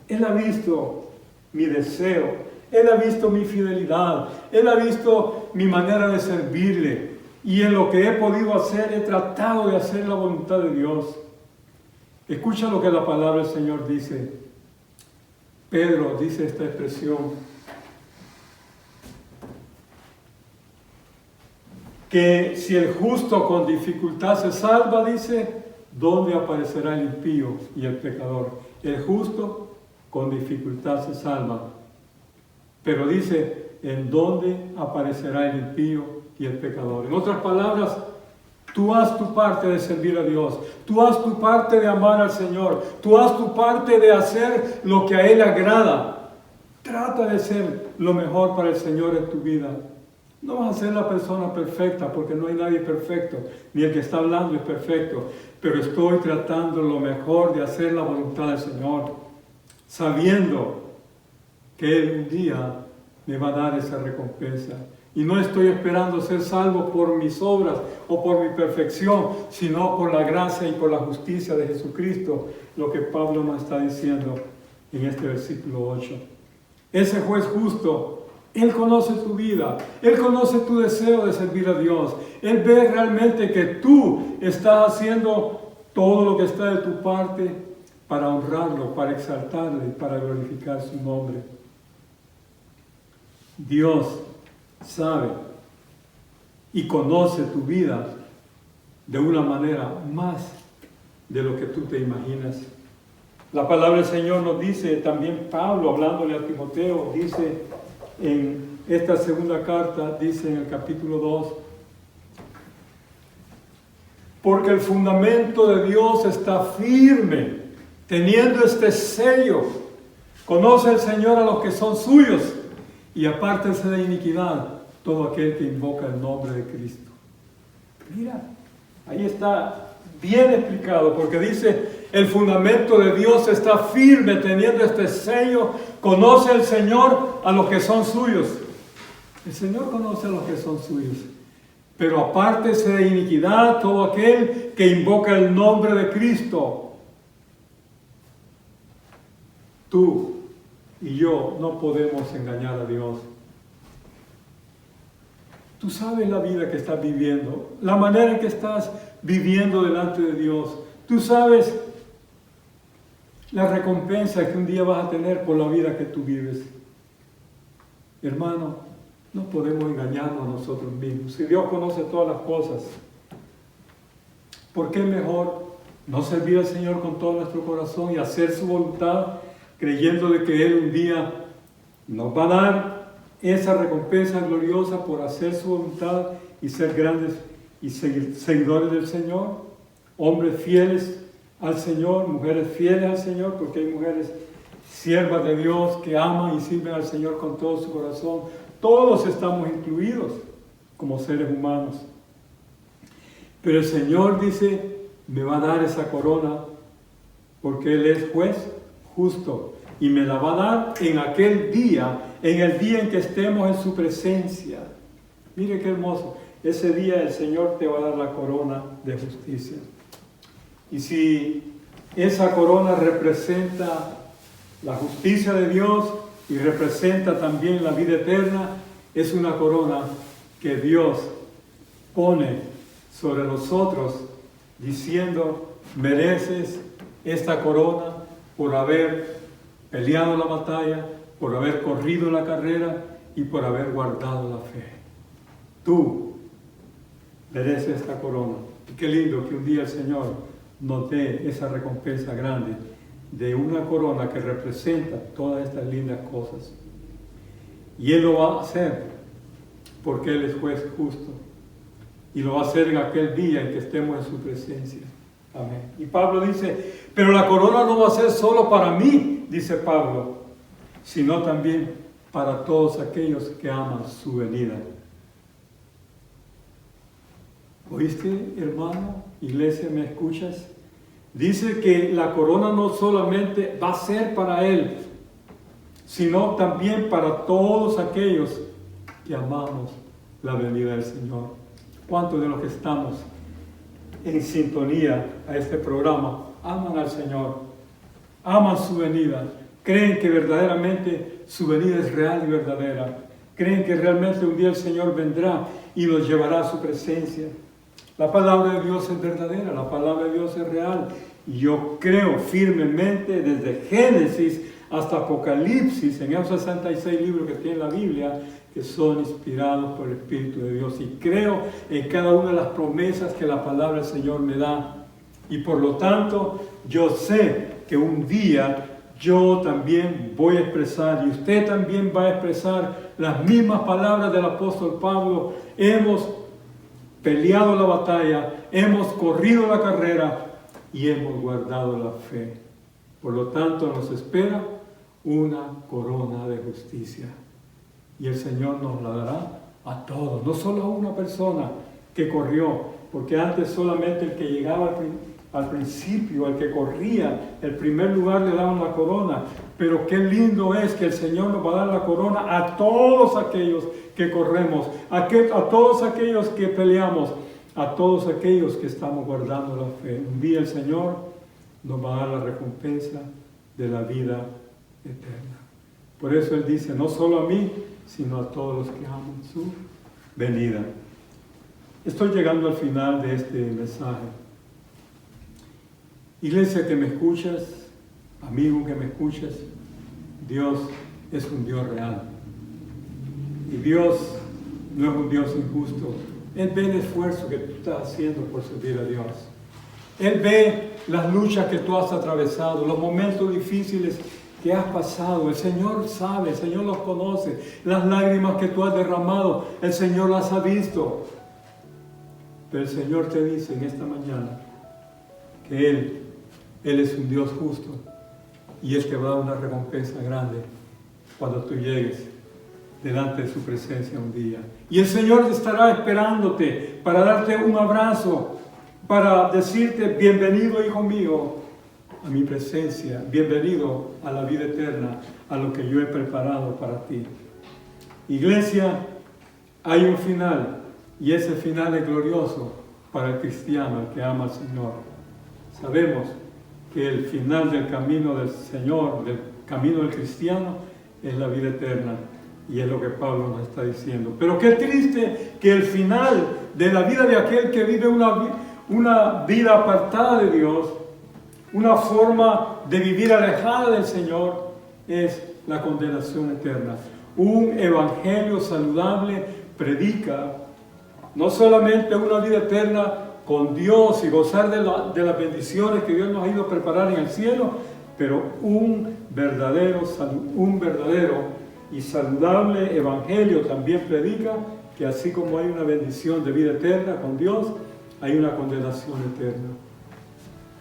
Él ha visto mi deseo, Él ha visto mi fidelidad, Él ha visto mi manera de servirle, y en lo que he podido hacer, he tratado de hacer la voluntad de Dios. Escucha lo que la palabra del Señor dice. Pedro dice esta expresión, que si el justo con dificultad se salva, dice, ¿dónde aparecerá el impío y el pecador? El justo con dificultad se salva. Pero dice, ¿en dónde aparecerá el impío y el pecador? En otras palabras, tú haz tu parte de servir a Dios, tú haz tu parte de amar al Señor, tú haz tu parte de hacer lo que a Él agrada. Trata de ser lo mejor para el Señor en tu vida. No vas a ser la persona perfecta, porque no hay nadie perfecto, ni el que está hablando es perfecto, pero estoy tratando lo mejor de hacer la voluntad del Señor, sabiendo que Él un día me va a dar esa recompensa. Y no estoy esperando ser salvo por mis obras o por mi perfección, sino por la gracia y por la justicia de Jesucristo, lo que Pablo nos está diciendo en este versículo 8. Ese juez justo, Él conoce tu vida, Él conoce tu deseo de servir a Dios. Él ve realmente que tú estás haciendo todo lo que está de tu parte para honrarlo, para exaltarle, para glorificar su nombre. Dios sabe y conoce tu vida de una manera más de lo que tú te imaginas. La palabra del Señor nos dice, también Pablo, hablándole a Timoteo, dice en esta segunda carta, dice en el capítulo 2, porque el fundamento de Dios está firme, teniendo este sello. Conoce el Señor a los que son suyos, y apártense de iniquidad todo aquel que invoca el nombre de Cristo. Mira, ahí está bien explicado, porque dice, el fundamento de Dios está firme, teniendo este sello. Conoce el Señor a los que son suyos. El Señor conoce a los que son suyos. Pero apártese de iniquidad todo aquel que invoca el nombre de Cristo. Tú y yo no podemos engañar a Dios. Tú sabes la vida que estás viviendo, la manera en que estás viviendo delante de Dios. Tú sabes la recompensa que un día vas a tener por la vida que tú vives. Hermano, no podemos engañarnos a nosotros mismos. Si Dios conoce todas las cosas, ¿por qué mejor no servir al Señor con todo nuestro corazón y hacer su voluntad, creyendo de que Él un día nos va a dar esa recompensa gloriosa por hacer su voluntad y ser grandes y seguidores del Señor? Hombres fieles al Señor, mujeres fieles al Señor, porque hay mujeres siervas de Dios que aman y sirven al Señor con todo su corazón, Todos estamos incluidos como seres humanos. Pero el Señor dice, me va a dar esa corona porque Él es juez justo y me la va a dar en aquel día, en el día en que estemos en su presencia. Mire qué hermoso. Ese día el Señor te va a dar la corona de justicia. Y si esa corona representa la justicia de Dios y representa también la vida eterna, es una corona que Dios pone sobre nosotros diciendo, mereces esta corona por haber peleado la batalla, por haber corrido la carrera y por haber guardado la fe. Tú mereces esta corona. Y qué lindo que un día el Señor nos dé esa recompensa grande de una corona que representa todas estas lindas cosas. Y Él lo va a hacer porque Él es juez justo. Y lo va a hacer en aquel día en que estemos en su presencia. Amén. Y Pablo dice, pero la corona no va a ser solo para mí, dice Pablo, sino también para todos aquellos que aman su venida. ¿Oíste, hermano? Iglesia, ¿me escuchas? Dice que la corona no solamente va a ser para Él, sino también para todos aquellos que amamos la venida del Señor. ¿Cuántos de los que estamos en sintonía a este programa aman al Señor? Aman su venida. Creen que verdaderamente su venida es real y verdadera. Creen que realmente un día el Señor vendrá y nos llevará a su presencia. La palabra de Dios es verdadera, la palabra de Dios es real. Y yo creo firmemente desde Génesis hasta Apocalipsis, en esos 66 libros que tiene la Biblia, que son inspirados por el Espíritu de Dios. Y creo en cada una de las promesas que la palabra del Señor me da. Y por lo tanto, yo sé que un día yo también voy a expresar, y usted también va a expresar las mismas palabras del apóstol Pablo. Hemos peleado la batalla, hemos corrido la carrera y hemos guardado la fe. Por lo tanto, nos espera una corona de justicia. Y el Señor nos la dará a todos, no solo a una persona que corrió, porque antes solamente el que llegaba al principio, el que corría, el primer lugar le daban la corona. Pero qué lindo es que el Señor nos va a dar la corona a todos aquellos que corremos, a todos aquellos que peleamos, a todos aquellos que estamos guardando la fe. Un día el Señor nos va a dar la recompensa de la vida eterna. Por eso Él dice, no solo a mí, sino a todos los que aman su venida. Estoy llegando al final de este mensaje. Iglesia que me escuchas, amigo que me escuchas, Dios es un Dios real. Y Dios no es un Dios injusto. Él ve el esfuerzo que tú estás haciendo por servir a Dios. Él ve las luchas que tú has atravesado, los momentos difíciles que has pasado. El Señor sabe, el Señor los conoce. Las lágrimas que tú has derramado, el Señor las ha visto. Pero el Señor te dice en esta mañana que Él es un Dios justo y Él te va a dar una recompensa grande cuando tú llegues delante de su presencia un día. Y el Señor estará esperándote para darte un abrazo, para decirte, bienvenido hijo mío a mi presencia, bienvenido a la vida eterna, a lo que yo he preparado para ti. Iglesia, hay un final y ese final es glorioso para el cristiano, el que ama al Señor. Sabemos que el final del camino del Señor, del camino del cristiano, es la vida eterna. Y es lo que Pablo nos está diciendo. Pero qué triste que el final de la vida de aquel que vive una vida apartada de Dios, una forma de vivir alejada del Señor, es la condenación eterna. Un evangelio saludable predica no solamente una vida eterna con Dios y gozar de las bendiciones que Dios nos ha ido a preparar en el cielo, pero un verdadero y saludable evangelio también predica que así como hay una bendición de vida eterna con Dios, hay una condenación eterna.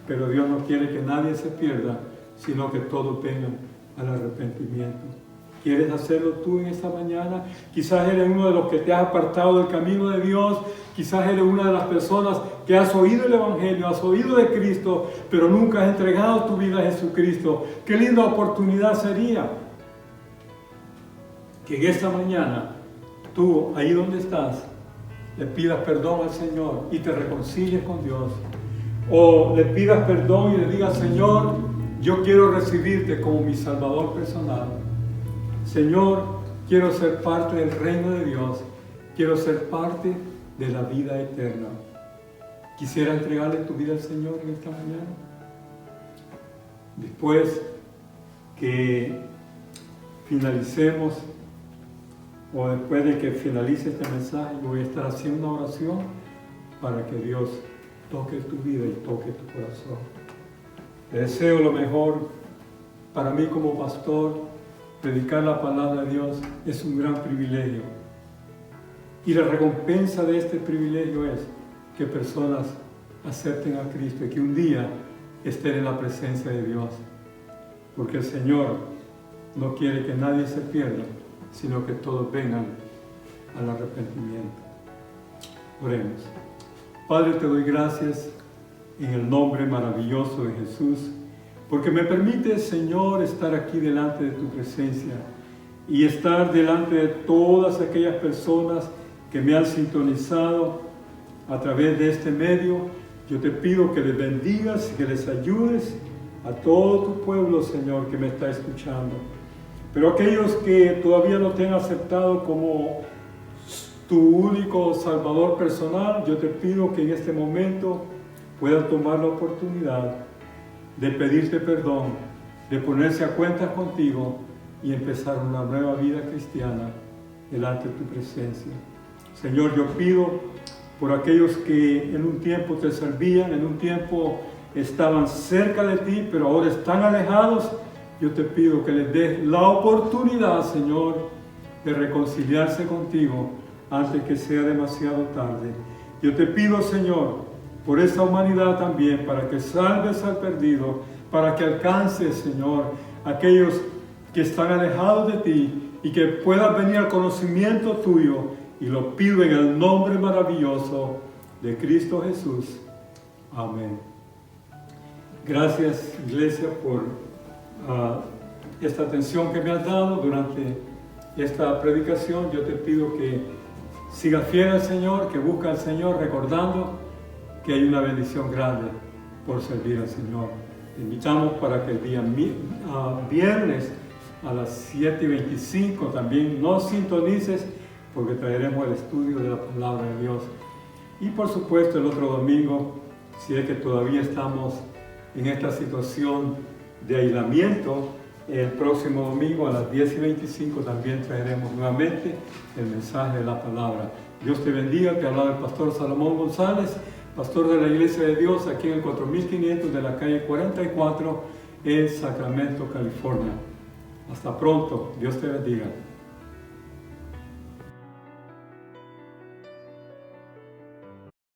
Pero Dios no quiere que nadie se pierda, sino que todos vengan al arrepentimiento. ¿Quieres hacerlo tú en esta mañana? Quizás eres uno de los que te has apartado del camino de Dios. Quizás eres una de las personas que has oído el Evangelio, has oído de Cristo, pero nunca has entregado tu vida a Jesucristo. Qué linda oportunidad sería que en esta mañana tú, ahí donde estás, le pidas perdón al Señor y te reconcilies con Dios. O le pidas perdón y le digas: Señor, yo quiero recibirte como mi Salvador personal. Señor, quiero ser parte del reino de Dios. Quiero ser parte de la vida eterna. Quisiera entregarle tu vida al Señor en esta mañana. Después que finalicemos, o después de que finalice este mensaje, yo voy a estar haciendo una oración para que Dios toque tu vida y toque tu corazón. Te deseo lo mejor. Para mí como pastor, predicar la palabra de Dios es un gran privilegio. Y la recompensa de este privilegio es que personas acepten a Cristo y que un día estén en la presencia de Dios. Porque el Señor no quiere que nadie se pierda, sino que todos vengan al arrepentimiento. Oremos. Padre, te doy gracias en el nombre maravilloso de Jesús, porque me permites, Señor, estar aquí delante de tu presencia y estar delante de todas aquellas personas que me han sintonizado a través de este medio. Yo te pido que les bendigas y que les ayudes a todo tu pueblo, Señor, que me está escuchando. Pero aquellos que todavía no te han aceptado como tu único Salvador personal, yo te pido que en este momento puedan tomar la oportunidad de pedirte perdón, de ponerse a cuentas contigo y empezar una nueva vida cristiana delante de tu presencia. Señor, yo pido por aquellos que en un tiempo te servían, en un tiempo estaban cerca de ti, pero ahora están alejados. Yo te pido que les des la oportunidad, Señor, de reconciliarse contigo antes que sea demasiado tarde. Yo te pido, Señor, por esta humanidad también, para que salves al perdido, para que alcances, Señor, aquellos que están alejados de ti y que puedan venir al conocimiento tuyo. Y lo pido en el nombre maravilloso de Cristo Jesús. Amén. Gracias, Iglesia, por esta atención que me has dado durante esta predicación. Yo te pido que sigas fiel al Señor, que busques al Señor, recordando que hay una bendición grande por servir al Señor. Te invitamos para que el día viernes a las 7:25 también nos sintonices, porque traeremos el estudio de la palabra de Dios. Y por supuesto el otro domingo, si es que todavía estamos en esta situación de aislamiento, el próximo domingo a las 10:25 también traeremos nuevamente el mensaje de la palabra. Dios te bendiga. Te habla el pastor Salomón González, pastor de la Iglesia de Dios aquí en el 4500 de la calle 44 en Sacramento, California. Hasta pronto. Dios te bendiga.